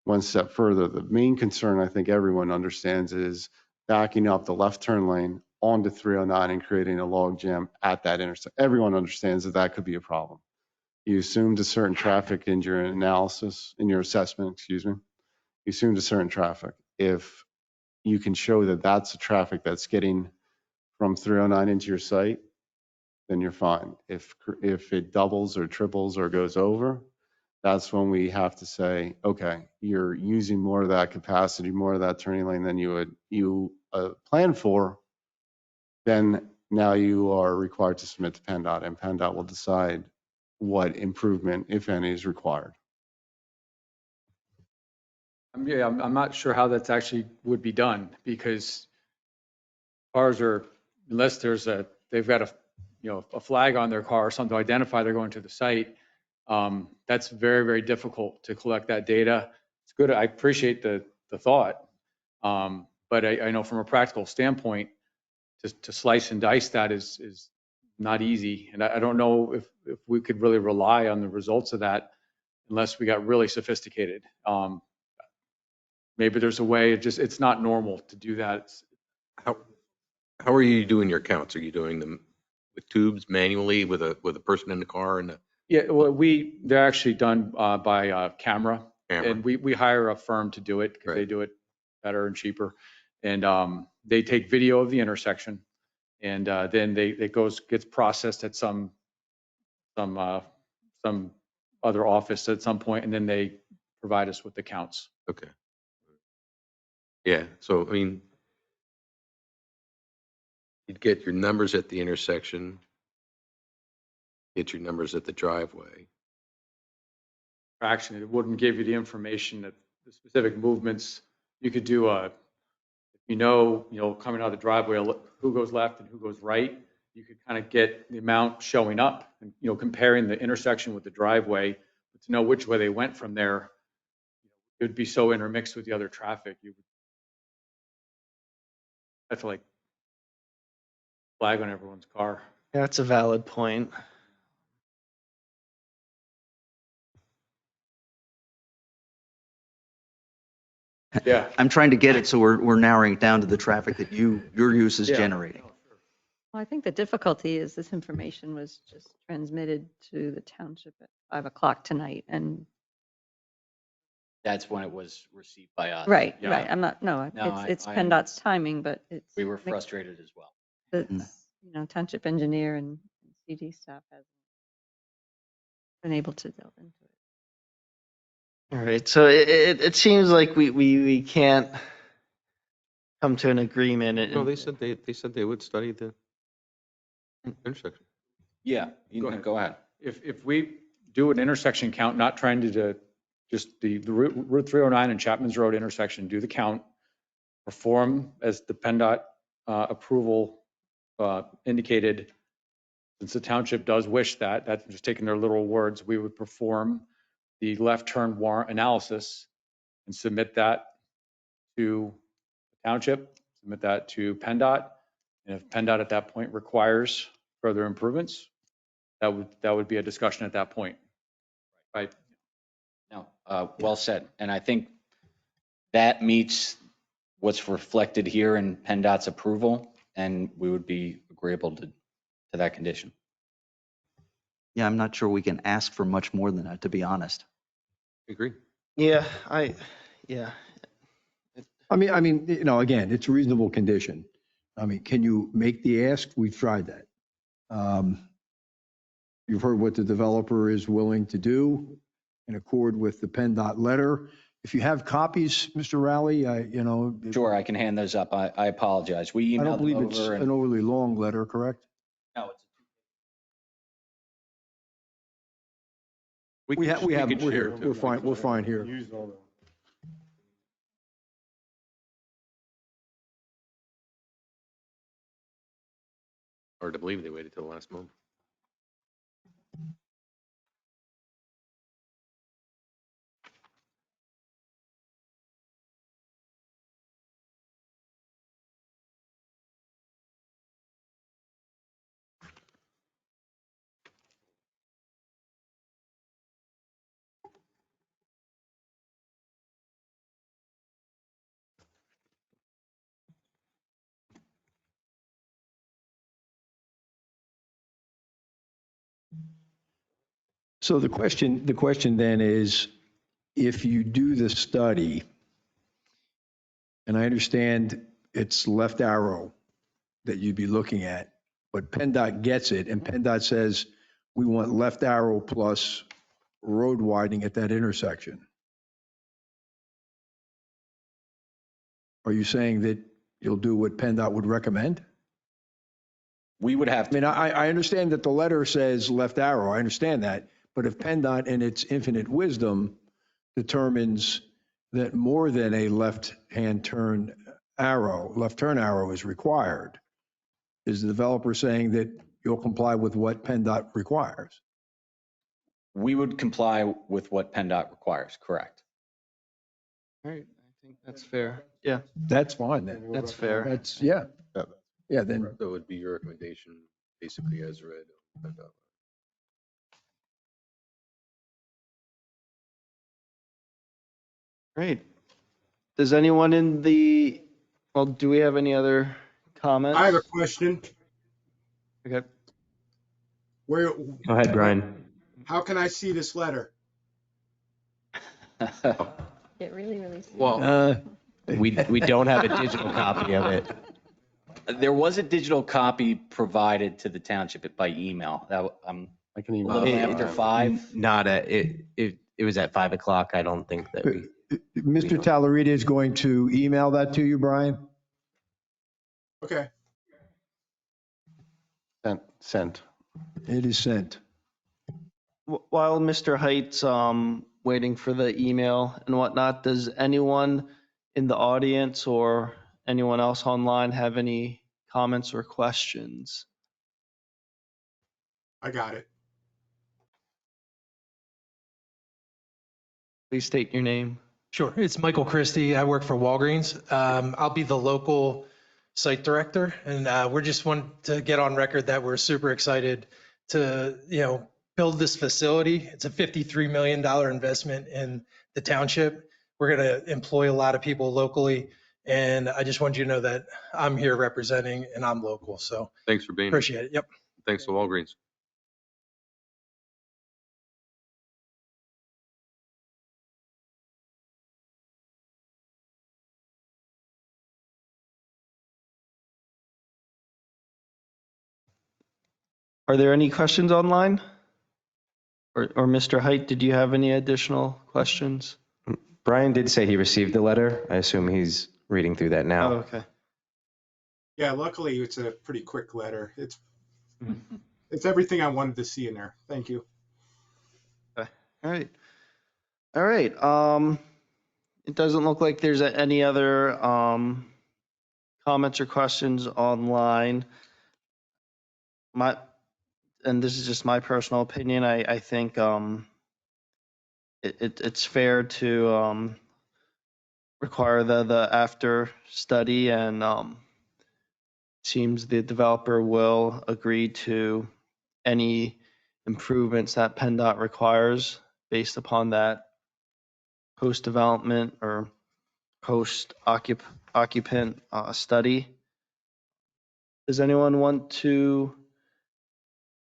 one step further. The main concern I think everyone understands is backing up the left turn lane onto 309 and creating a log jam at that intersection. Everyone understands that that could be a problem. You assumed a certain traffic in your analysis, in your assessment, excuse me. You assumed a certain traffic. If you can show that that's the traffic that's getting from 309 into your site, then you're fine. If it doubles or triples or goes over, that's when we have to say, okay, you're using more of that capacity, more of that turning lane than you planned for, then now you are required to submit to PennDOT, and PennDOT will decide what improvement, if any, is required. I'm not sure how that's actually would be done, because cars are, unless they've got a flag on their car or something to identify they're going to the site. That's very, very difficult to collect that data. It's good. I appreciate the thought. But I know from a practical standpoint, to slice and dice that is not easy. And I don't know if we could really rely on the results of that unless we got really sophisticated. Maybe there's a way, it's not normal to do that. How are you doing your counts? Are you doing them with tubes manually with a person in the car and Yeah, well, they're actually done by camera, and we hire a firm to do it because they do it better and cheaper. And they take video of the intersection, and then it gets processed at some other office at some point, and then they provide us with the counts. Okay. Yeah. So, I mean, you'd get your numbers at the intersection, get your numbers at the driveway. It wouldn't give you the information that the specific movements. You could do coming out of the driveway, who goes left and who goes right. You could kind of get the amount showing up and, comparing the intersection with the driveway to know which way they went from there. It would be so intermixed with the other traffic. You would have to flag on everyone's car. Yeah, that's a valid point. Yeah. I'm trying to get it so we're narrowing it down to the traffic that your use is generating. Well, I think the difficulty is this information was just transmitted to the township at 5 o'clock tonight, and That's when it was received by us. right. Yeah. I'm not, it's PennDOT's timing, but We were frustrated as well. It's, township engineer and CD staff hasn't been able to delve into it. All right, so it seems like we can't come to an agreement. No, they said they would study the intersection. Yeah, go ahead. If we do an intersection count, not trying to just the Route 309 and Chapman's Road intersection, do the count, perform as the PennDOT approval indicated. Since the township does wish that, that's just taking their literal words, we would perform the left turn warrant analysis and submit that to the township, submit that to PennDOT. And if PennDOT at that point requires further improvements, that would be a discussion at that point. Right. No, well said. And I think that meets what's reflected here in PennDOT's approval, and we would be agreeable to that condition. Yeah, I'm not sure we can ask for much more than that, to be honest. Agree. Yeah, I mean, you know, again, it's a reasonable condition. I mean, can you make the ask? We've tried that. You've heard what the developer is willing to do in accord with the PennDOT letter. If you have copies, Mr. Rowley, you know. Sure, I can hand those up. I apologize. We I emailed don't believe them it's over. an overly long letter, correct? No, it's We have, we're share here. it, too. We're fine here. Hard to believe they waited till the last moment. So the question then is, if you do the study, and I understand it's left arrow that you'd be looking at, but PennDOT gets it, and PennDOT says, we want left arrow plus road widening at that intersection. Are you saying that you'll do what PennDOT would recommend? We would have I to. mean, I understand that the letter says left arrow. I understand that. But if PennDOT in its infinite wisdom determines that more than a left turn arrow is required, is the developer saying that you'll comply with what PennDOT requires? We would comply with what PennDOT requires, correct? all right. I think that's fair. Yeah, That's fine then. that's fair. That's, yeah. Yeah, then, That would be your recommendation, basically as read. Great. Does anyone do we have any other comments? I have a question. Okay. Go ahead, Brian. How can I see this letter? Get really, really. Well, we don't have a digital copy of it. There was a digital copy provided to the township by email. I can A email. little it. after 5. It was at 5 o'clock. I don't think that we. Mr. Tallerita is going to email that to you, Brian? Okay. Sent. It is sent. While Mr. Height's waiting for the email and whatnot, does anyone in the audience or anyone else online have any comments or questions? I got it. Please state your name. Sure. It's Michael Christie. I work for Walgreens. I'll be the local site director, and we're just want to get on record that we're super excited to, build this facility. It's a $53 million investment in the township. We're going to employ a lot of people locally, and I just want you to know that I'm here representing, and I'm local. So Thanks for being here. appreciate it. Yep. Thanks to Walgreens. Are there any questions online? Or Mr. Height, did you have any additional questions? Brian did say he received the letter. I assume he's reading through that now. Oh, okay. Yeah, luckily it's a pretty quick letter. It's everything I wanted to see in there. Thank you. All right. All right. It doesn't look like there's any other comments or questions online. And this is just my personal opinion. I think it's fair to require the after study, and seems the developer will agree to any improvements that PennDOT requires based upon that post-development or post-occupant study. Does anyone want to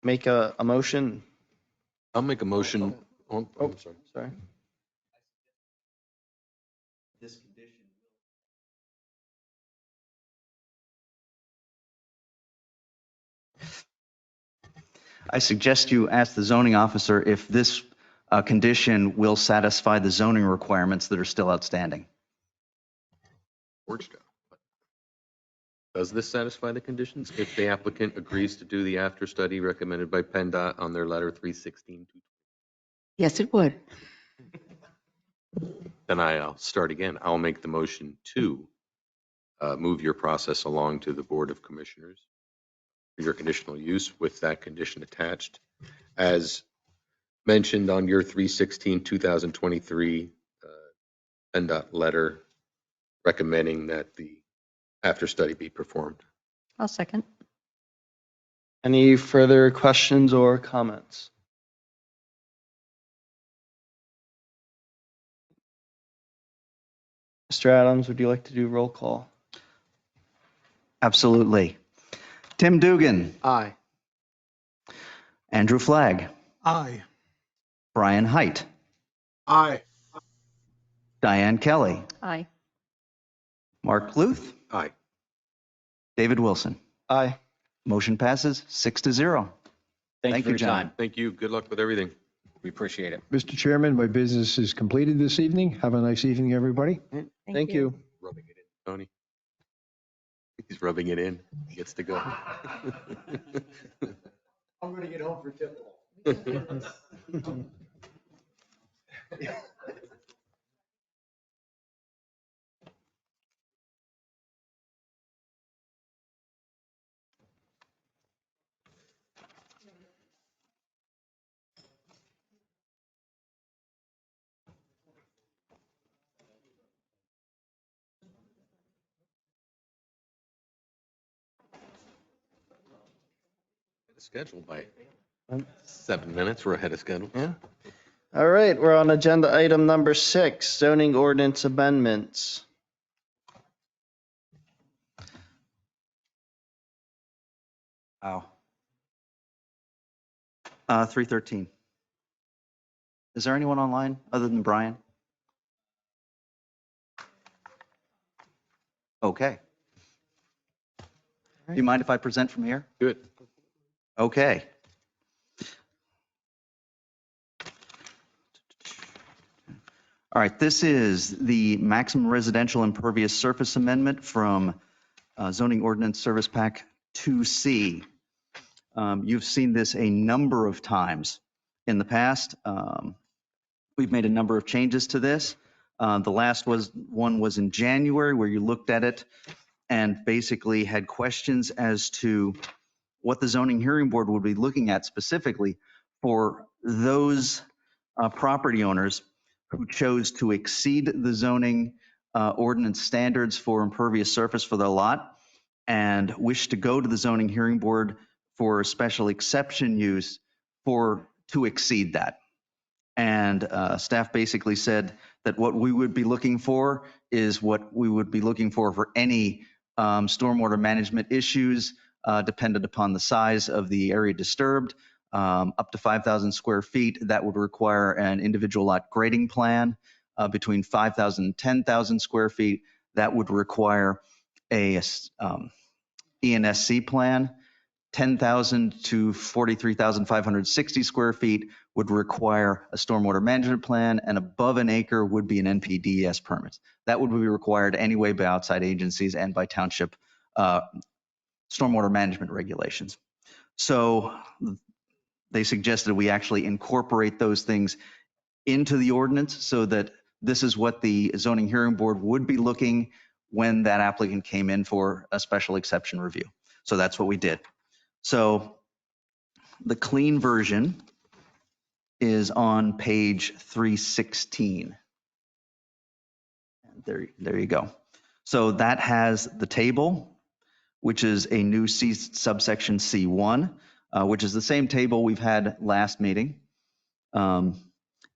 make a motion? I'll make a motion. Oh, I'm sorry. Sorry. I suggest you ask the zoning officer if this condition will satisfy the zoning requirements that are still outstanding. Does this satisfy the conditions if the applicant agrees to do the after study recommended by PennDOT on their letter 316? Yes, it would. Then I'll start again. I'll make the motion to move your process along to the Board of Commissioners for your conditional use with that condition attached. As mentioned on your 3/16/2023 PennDOT letter recommending that the after study be performed. I'll second. Any further questions or comments? Mr. Adams, would you like to do roll call? Absolutely. Tim Dugan, Aye. Andrew Flagg, Aye. Brian Height, Aye. Diane Kelly, Aye. Mark Pluth, Aye. David Wilson. Aye. Motion passes 6-0. Thank you for your gentlemen. time. Thank you. Good luck with everything. We appreciate it. Mr. Chairman, my business is completed this evening. Have a nice evening, everybody. Thank you. Rubbing it in, Tony. He's rubbing it in. He gets to go. I'm going to get home for tip. Schedule by 7 minutes. We're ahead of schedule. Yeah. All right, we're on agenda item number 6, zoning ordinance amendments. Wow. 313. Is there anyone online other than Brian? Okay. Do you mind if I present from here? Good. Okay. All right, this is the maximum residential impervious surface amendment from zoning ordinance service pack 2C. You've seen this a number of times in the past. We've made a number of changes to this. The last one was in January, where you looked at it and basically had questions as to what the zoning hearing board would be looking at specifically for those property owners who chose to exceed the zoning ordinance standards for impervious surface for their lot and wish to go to the zoning hearing board for a special exception use to exceed that. And staff basically said that what we would be looking for is what we would be looking for any stormwater management issues dependent upon the size of the area disturbed. Up to 5,000 square feet, that would require an individual lot grading plan. Between 5,000 and 10,000 square feet, that would require a ENSC plan. 10,000 to 43,560 square feet would require a stormwater management plan, and above an acre would be an NPDES permit. That would be required anyway by outside agencies and by township stormwater management regulations. So they suggested we actually incorporate those things into the ordinance so that this is what the zoning hearing board would be looking when that applicant came in for a special exception review. So that's what we did. So the clean version is on page 316. There you go. So that has the table, which is a new subsection C1, which is the same table we've had last meeting. And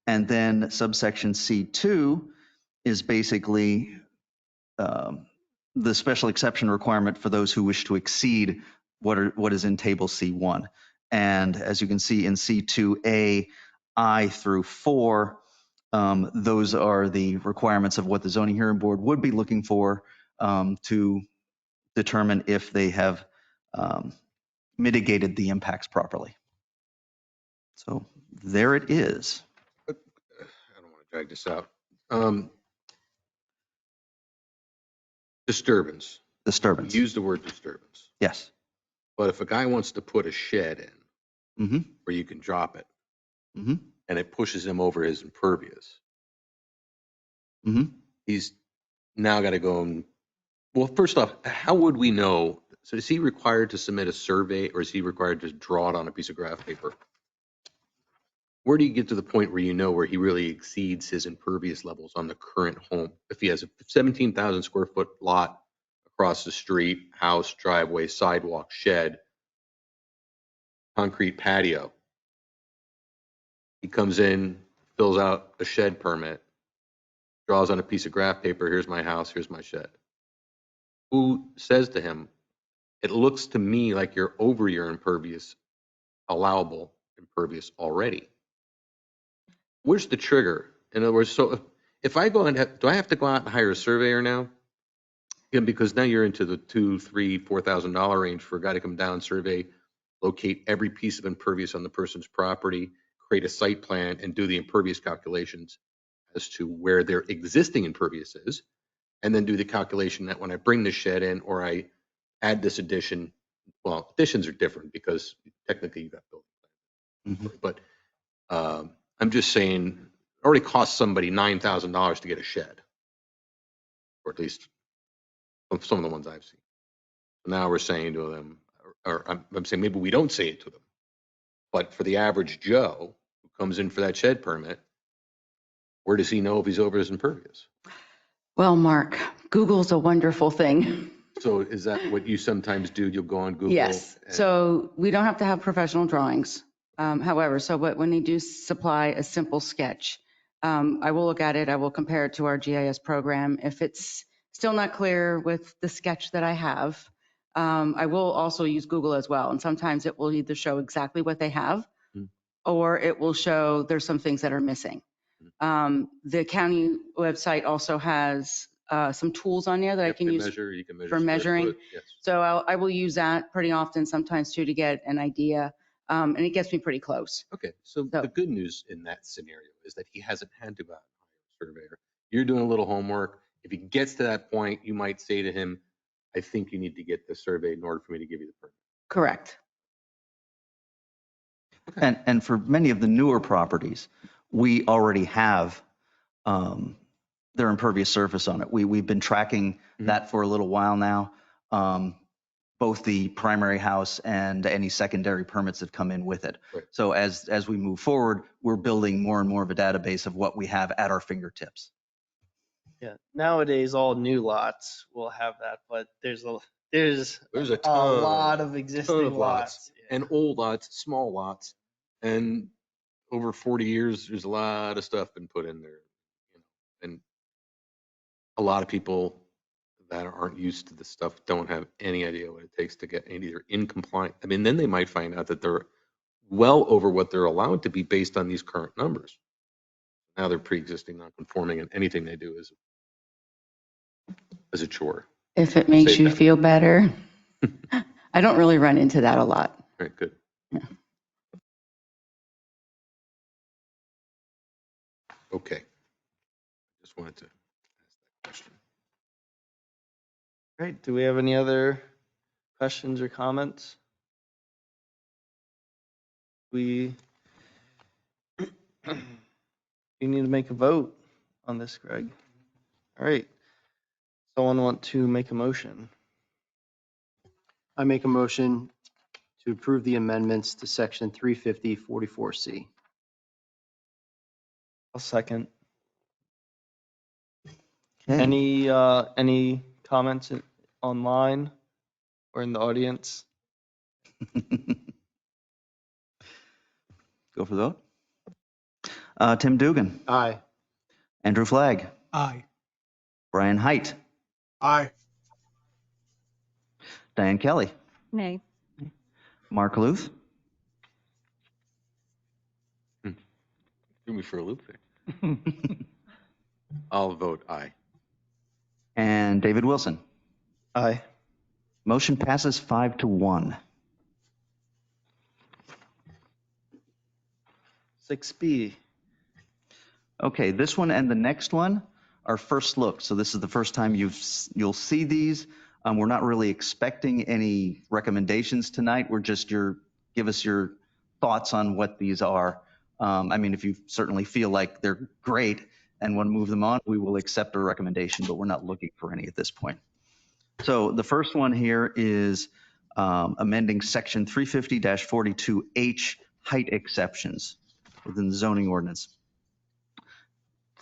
then subsection C2 is basically the special exception requirement for those who wish to exceed what is in table C1. And as you can see in C2A, I through 4, those are the requirements of what the zoning hearing board would be looking for to determine if they have mitigated the impacts properly. So there it is. I don't want to drag this out. Disturbance. Disturbance. Use the word disturbance. Yes. But if a guy wants to put a shed in where you can drop it and it pushes him over his impervious, he's now got to go and, well, first off, how would we know? So is he required to submit a survey or is he required to draw it on a piece of graph paper? Where do you get to the point where you know where he really exceeds his impervious levels on the current home? If he has a 17,000 square foot lot across the street, house, driveway, sidewalk, shed, concrete patio, he comes in, fills out a shed permit, draws on a piece of graph paper, here's my house, here's my shed. Who says to him, it looks to me like you're over your impervious, allowable impervious already? Where's the trigger? In other words, so if I go and do I have to go out and hire a surveyor now? Yeah, because now you're into the $2,000, $3,000, $4,000 range for a guy to come down, survey, locate every piece of impervious on the person's property, create a site plan, and do the impervious calculations as to where their existing impervious is, and then do the calculation that when I bring the shed in or I add this addition, well, additions are different because technically you got building plans. But I'm just saying, it already costs somebody $9,000 to get a shed, or at least some of the ones I've seen. Now we're saying to them, or I'm saying maybe we don't say it to them, but for the average Joe who comes in for that shed permit, where does he know if he's over his impervious? Well, Mark, Google's a wonderful thing. So is that what you sometimes do? You'll go on Google? Yes. So we don't have to have professional drawings. However, but when they do supply a simple sketch, I will look at it. I will compare it to our GIS program. If it's still not clear with the sketch that I have, I will also use Google as well. And sometimes it will either show exactly what they have, or it will show there's some things that are missing. The county website also has some tools on there that I can use for measuring. Yes. So I will use that pretty often sometimes too to get an idea. And it gets me pretty close. Okay, so the good news in that scenario is that he hasn't had to go out and hire a surveyor. You're doing a little homework. If he gets to that point, you might say to him, I think you need to get the survey in order for me to give you the permit. Correct. And for many of the newer properties, we already have their impervious surface on it. We've been tracking that for a little while now. Both the primary house and any secondary permits that come in with it. Right. So as we move forward, we're building more and more of a database of what we have at our fingertips. Yeah, nowadays all new lots will have that, but there's a ton, lot of existing lots. And old lots, small lots, and over 40 years, there's a lot of stuff been put in there, and a lot of people that aren't used to this stuff don't have any idea what it takes to get either in compliance. I mean, then they might find out that they're well over what they're allowed to be based on these current numbers. Now they're pre-existing non-conforming, and anything they do is a chore. If it makes you feel better. I don't really run into that a lot. All right, good. Yeah. Okay. Just wanted to ask that question. Great. Do we have any other questions or comments? We You need to make a vote on this, Greg. All right. Someone want to make a motion? I make a motion to approve the amendments to section 350-44C. I'll second. Okay. Any comments online or in the audience? Go for the vote. Tim Dugan, Aye. Andrew Flagg, Aye. Brian Height, Aye. Diane Kelly, Nay. Mark Luth, Threw me for a loop there. I'll vote aye. and David Wilson. Aye. Motion passes 5-1. 6B. Okay, this one and the next one are first look. So this is the first time you'll see these. We're not really expecting any recommendations tonight. We're just give us your thoughts on what these are. I mean, if you certainly feel like they're great and want to move them on, we will accept a recommendation, but we're not looking for any at this point. So the first one here is amending section 350-42H height exceptions within the zoning ordinance.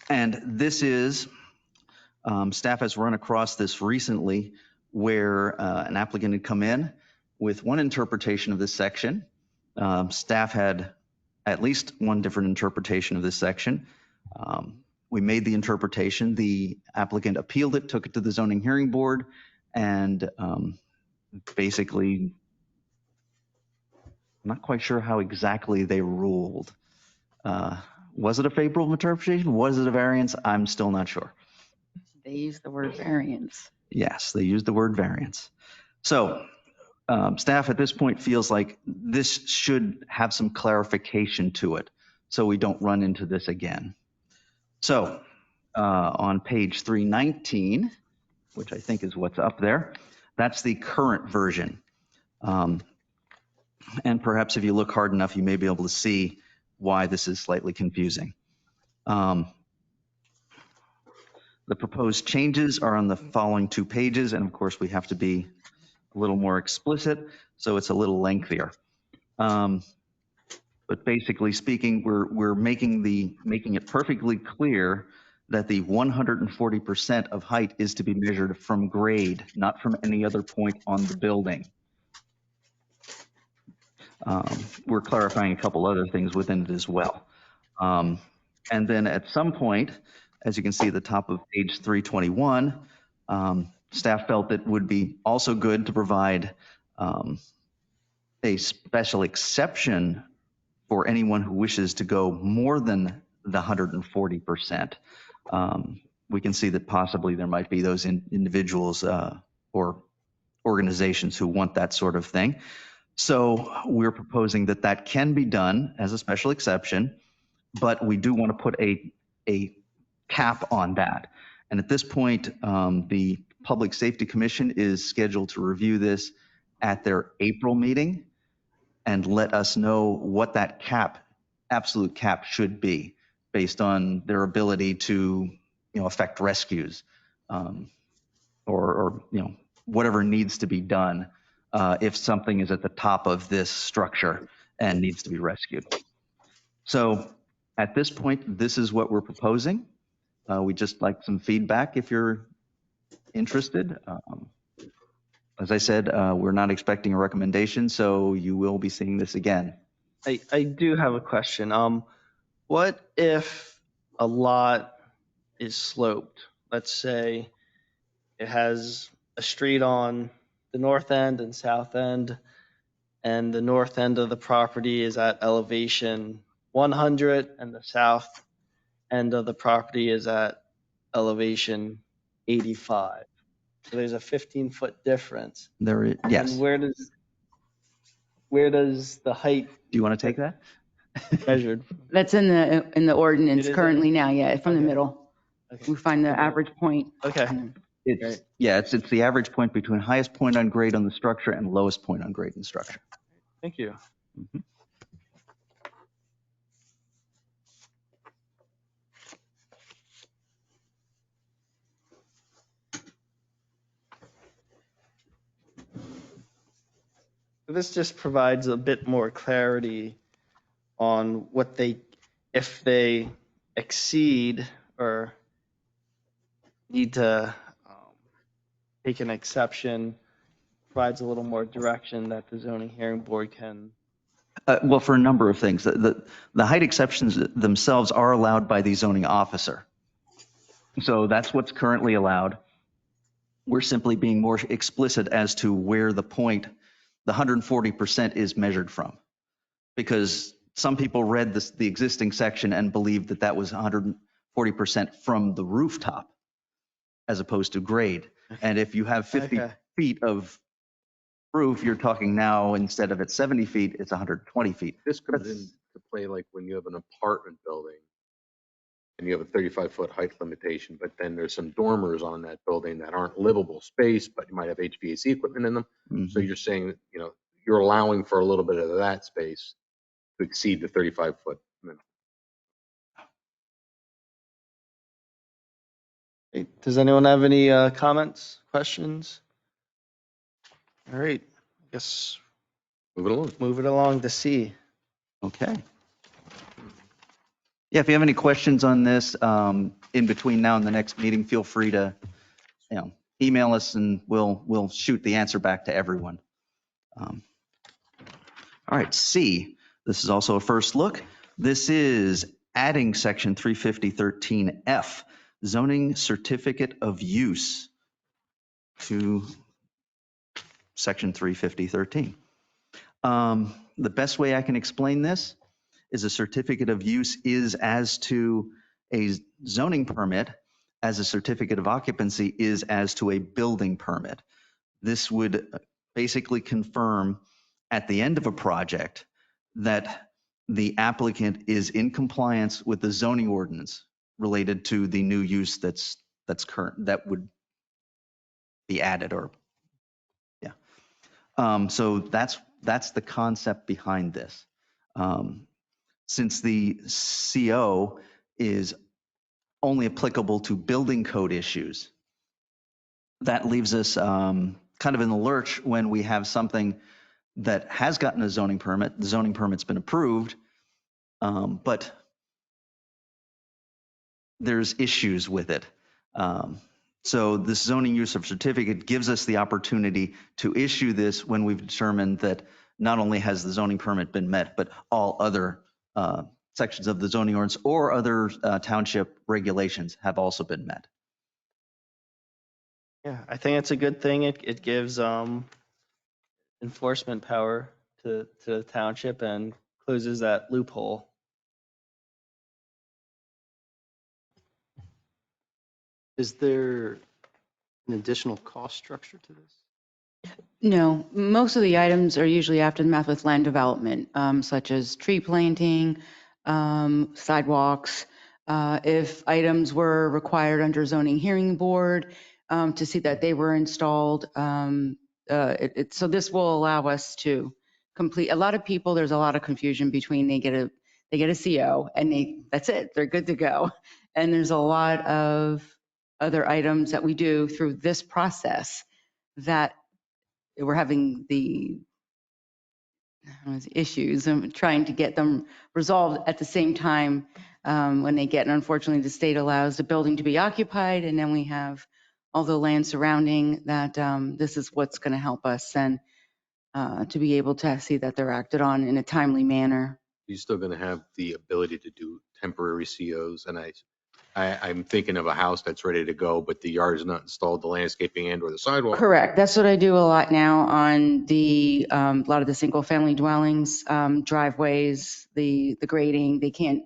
And this is, staff has run across this recently where an applicant had come in with one interpretation of this section. Staff had at least one different interpretation of this section. We made the interpretation. The applicant appealed it, took it to the zoning hearing board, and basically, I'm not quite sure how exactly they ruled. Was it a favorable interpretation? Was it a variance? I'm still not sure. They use the word variance. Yes, they used the word variance. So staff at this point feels like this should have some clarification to it so we don't run into this again. So on page 319, which I think is what's up there, that's the current version. And perhaps if you look hard enough, you may be able to see why this is slightly confusing. The proposed changes are on the following 2 pages, and of course we have to be a little more explicit, so it's a little lengthier. But basically speaking, we're making it perfectly clear that the 140% of height is to be measured from grade, not from any other point on the building. We're clarifying a couple other things within it as well. And then at some point, as you can see at the top of page 321, staff felt it would be also good to provide a special exception for anyone who wishes to go more than the 140%. We can see that possibly there might be those individuals or organizations who want that sort of thing. So we're proposing that that can be done as a special exception, but we do want to put a cap on that. And at this point, the Public Safety Commission is scheduled to review this at their April meeting and let us know what that absolute cap should be based on their ability to, affect rescues or whatever needs to be done if something is at the top of this structure and needs to be rescued. So at this point, this is what we're proposing. We'd just like some feedback if you're interested. As I said, we're not expecting a recommendation, so you will be seeing this again. I do have a question. What if a lot is sloped? Let's say it has a street on the north end and south end, and the north end of the property is at elevation 100 and the south end of the property is at elevation 85. So there's a 15-foot difference. There is, yes. And where does the height Do you want to take that? measured? That's in the ordinance It is currently now, yeah, from the Okay. middle. Okay. We find the average point. Okay. It's the average point between highest point on grade on the structure and lowest point on grade in the structure. Thank you. Mm-hmm. This just provides a bit more clarity on what if they exceed or need to take an exception, provides a little more direction that the zoning hearing board can. Well, for a number of things. The height exceptions themselves are allowed by the zoning officer. So that's what's currently allowed. We're simply being more explicit as to where the 140% is measured from. Because some people read the existing section and believed that that was 140% from the rooftop as opposed to grade. And if you have 50 feet of roof, you're talking now, instead of at 70 feet, it's 120 feet. This comes into play like when you have an apartment building and you have a 35-foot height limitation, but then there's some dormers on that building that aren't livable space, but you might have HVAC equipment in them. So you're saying, you're allowing for a little bit of that space to exceed the 35-foot minimum. Does anyone have any comments, questions? All right, I guess move it along to C. Okay. Yeah, if you have any questions on this in between now and the next meeting, feel free to email us and we'll shoot the answer back to everyone. All right, C. This is also a first look. This is adding section 350.13F, zoning certificate of use to section 350.13. The best way I can explain this is a certificate of use is as to a zoning permit, as a certificate of occupancy is as to a building permit. This would basically confirm at the end of a project that the applicant is in compliance with the zoning ordinance related to the new use that's current, that would be added, or so that's the concept behind this. Since the CO is only applicable to building code issues, that leaves us kind of in the lurch when we have something that has gotten a zoning permit, the zoning permit's been approved, but there's issues with it. So this zoning use of certificate gives us the opportunity to issue this when we've determined that not only has the zoning permit been met, but all other sections of the zoning ordinance or other township regulations have also been met. Yeah, I think it's a good thing. It gives enforcement power to the township and closes that loophole. Is there an additional cost structure to this? No, most of the items are usually after the math with land development, such as tree planting, sidewalks. If items were required under zoning hearing board to see that they were installed, so this will allow us to complete. A lot of people, there's a lot of confusion between they get a CO and that's it, they're good to go. And there's a lot of other items that we do through this process that we're having the issues and trying to get them resolved at the same time when they get, and unfortunately the state allows the building to be occupied, and then we have all the land surrounding that. This is what's going to help us and to be able to see that they're acted on in a timely manner. You're still going to have the ability to do temporary COs, and I'm thinking of a house that's ready to go, but the yard is not installed, the landscaping and or the sidewalk. Correct. That's what I do a lot now on a lot of the single family dwellings, driveways, the grading. They can't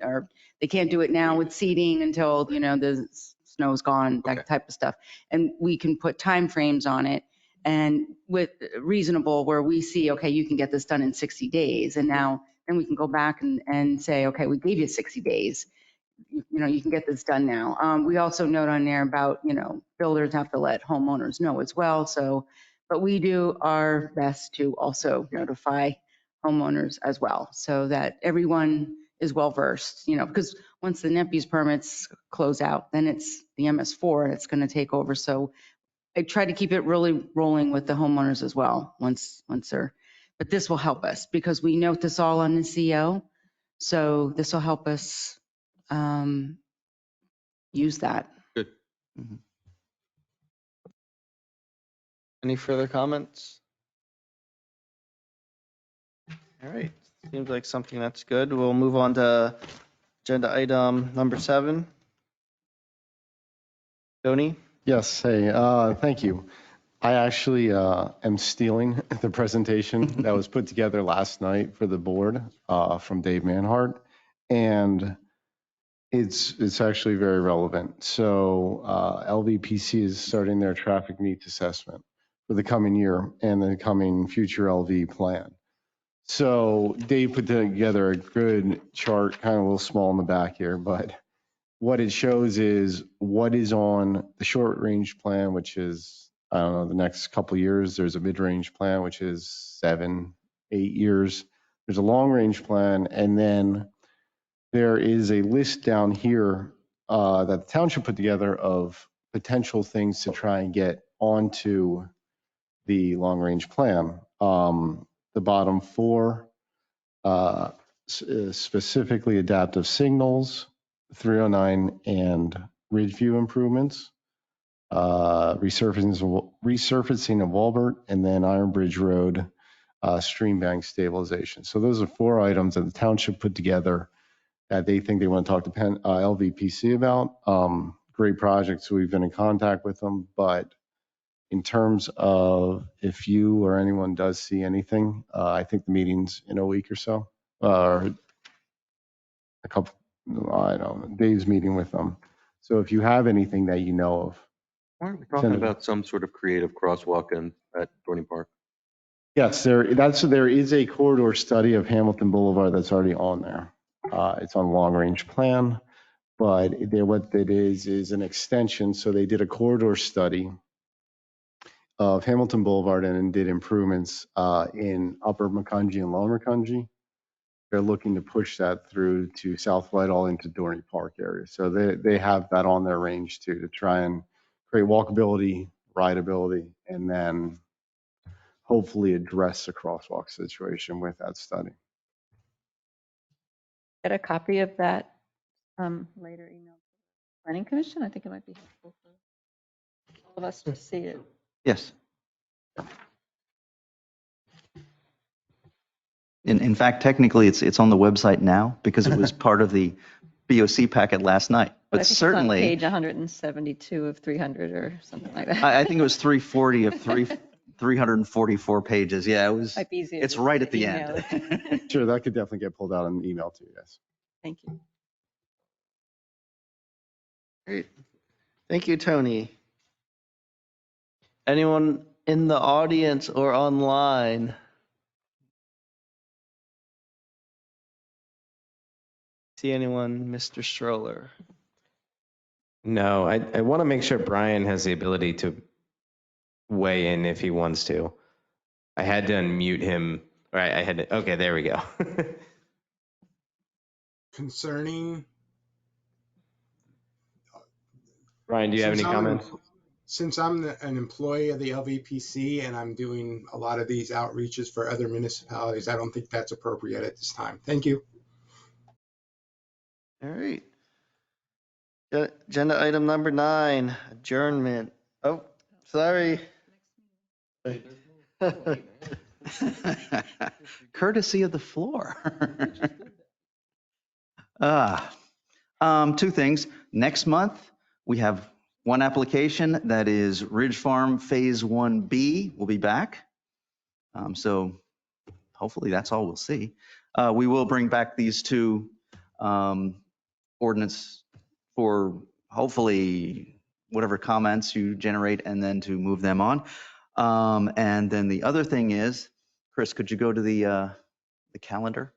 do it now with seeding until, the snow's gone, that type of stuff. And we can put time frames on it and with reasonable where we see, okay, you can get this done in 60 days. And now then we can go back and say, okay, we gave you 60 days. You can get this done now. We also note on there about, builders have to let homeowners know as well. So, but we do our best to also notify homeowners as well so that everyone is well versed, because once the NEPI's permits close out, then it's the MS4 and it's going to take over. So I try to keep it really rolling with the homeowners as well once they're, But this will help us because we note this all on the CO. So this will help us use that. Good. Any further comments? All right, seems like something that's good. We'll move on to agenda item number 7. Tony? Yes, hey, thank you. I actually am stealing the presentation that was put together last night for the board from Dave Manhart, and it's actually very relevant. So LVPC is starting their traffic needs assessment for the coming year and the coming future LV plan. So Dave put together a good chart, kind of a little small in the back here, but what it shows is what is on the short range plan, which is, I don't know, the next couple of years. There's a mid-range plan, which is 7, 8 years. There's a long range plan. And then there is a list down here that the township put together of potential things to try and get onto the long range plan. The bottom 4, specifically adaptive signals, 309 and Ridgeview improvements, resurfacing of Walbert, and then Iron Bridge Road stream bank stabilization. So those are 4 items that the township put together that they think they want to talk to LVPC about. Great projects. We've been in contact with them, but in terms of if you or anyone does see anything, I think the meeting's in a week or so, or a couple, I don't know, Dave's meeting with them. So if you have anything that you know of. Aren't we talking about some sort of creative crosswalk at Dorney Park? Yes, there is a corridor study of Hamilton Boulevard that's already on there. It's on long range plan, but what it is an extension. So they did a corridor study of Hamilton Boulevard and did improvements in Upper Macungie and Lower Macungie. They're looking to push that through to South Whitehall into Dorney Park area. So they have that on their range too, to try and create walkability, rideability, and then hopefully address the crosswalk situation with that study. Get a copy of that later email to the Planning Commission. I think it might be helpful for all of us to see it. Yes. In fact, technically, it's on the website now because it was part of the BOC packet last night. But I think certainly, it's on page 172 of 300 or something like that. I think it was 340 of 344 pages. Yeah, it was. Might be easier It's just right to at the email end. it. Sure, that could definitely get pulled out in an email too, yes. Thank you. Great. Thank you, Tony. Anyone in the audience or online? See anyone, Mr. Stroller? No, I want to make sure Brian has the ability to weigh in if he wants to. I had to unmute him. Right, I had to, okay, there we go. Concerning. Brian, do you have any Since comments? Since I'm an employee of the LVPC and I'm doing a lot of these outreaches for other municipalities, I don't think that's appropriate at this time. Thank you. All right. Agenda item number 9, adjournment. Oh, sorry. Courtesy of the floor. 2 things. Next month, we have one application that is Ridge Farm Phase 1B. We'll be back. So hopefully that's all we'll see. We will bring back these 2 ordinance for hopefully whatever comments you generate and then to move them on. And then the other thing is, Chris, could you go to the calendar?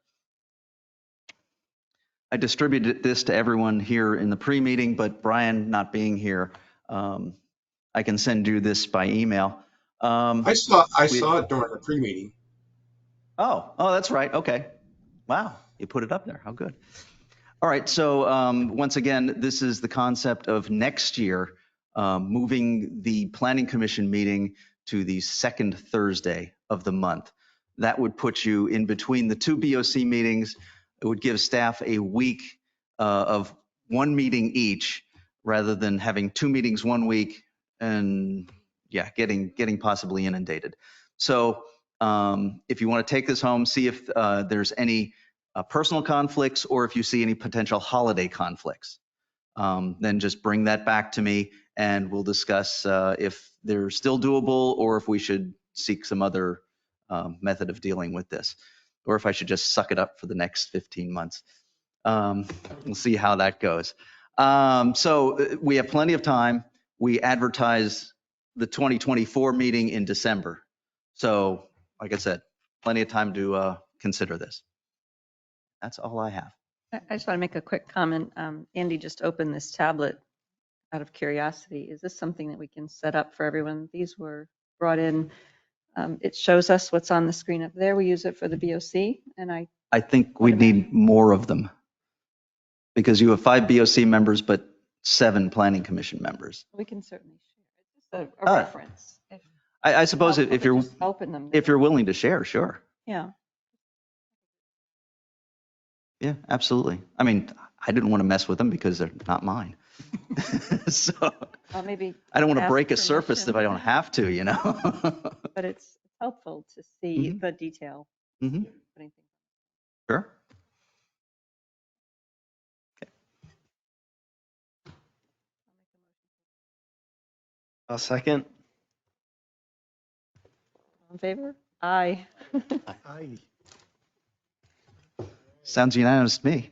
I distributed this to everyone here in the pre-meeting, but Brian not being here, I can send you this by email. I saw it during the pre-meeting. Oh, that's right. Okay. Wow, you put it up there. How good. All right. So once again, this is the concept of next year moving the Planning Commission meeting to the second Thursday of the month. That would put you in between the two BOC meetings. It would give staff a week of one meeting each, rather than having two meetings one week and getting possibly inundated. So if you want to take this home, see if there's any personal conflicts, or if you see any potential holiday conflicts. Then just bring that back to me and we'll discuss if they're still doable, or if we should seek some other method of dealing with this, or if I should just suck it up for the next 15 months. We'll see how that goes. So we have plenty of time. We advertise the 2024 meeting in December. So like I said, plenty of time to consider this. That's all I have. I just want to make a quick comment. Andy just opened this tablet out of curiosity. Is this something that we can set up for everyone? These were brought in. It shows us what's on the screen up there. We use it for the BOC, and I think we need more of them, because you have 5 BOC members, but 7 planning commission members. we can certainly share. It's just a reference. I suppose if you're Just open them. willing to share, sure. Yeah. Yeah, absolutely. I mean, I didn't want to mess with them because they're not mine. So Maybe I don't want to ask break a surface if permission. I don't have to, you know? But it's helpful to see the detail. Mhm. Putting things- Sure. I'll second. All in favor? Aye. Sounds unanimous to me.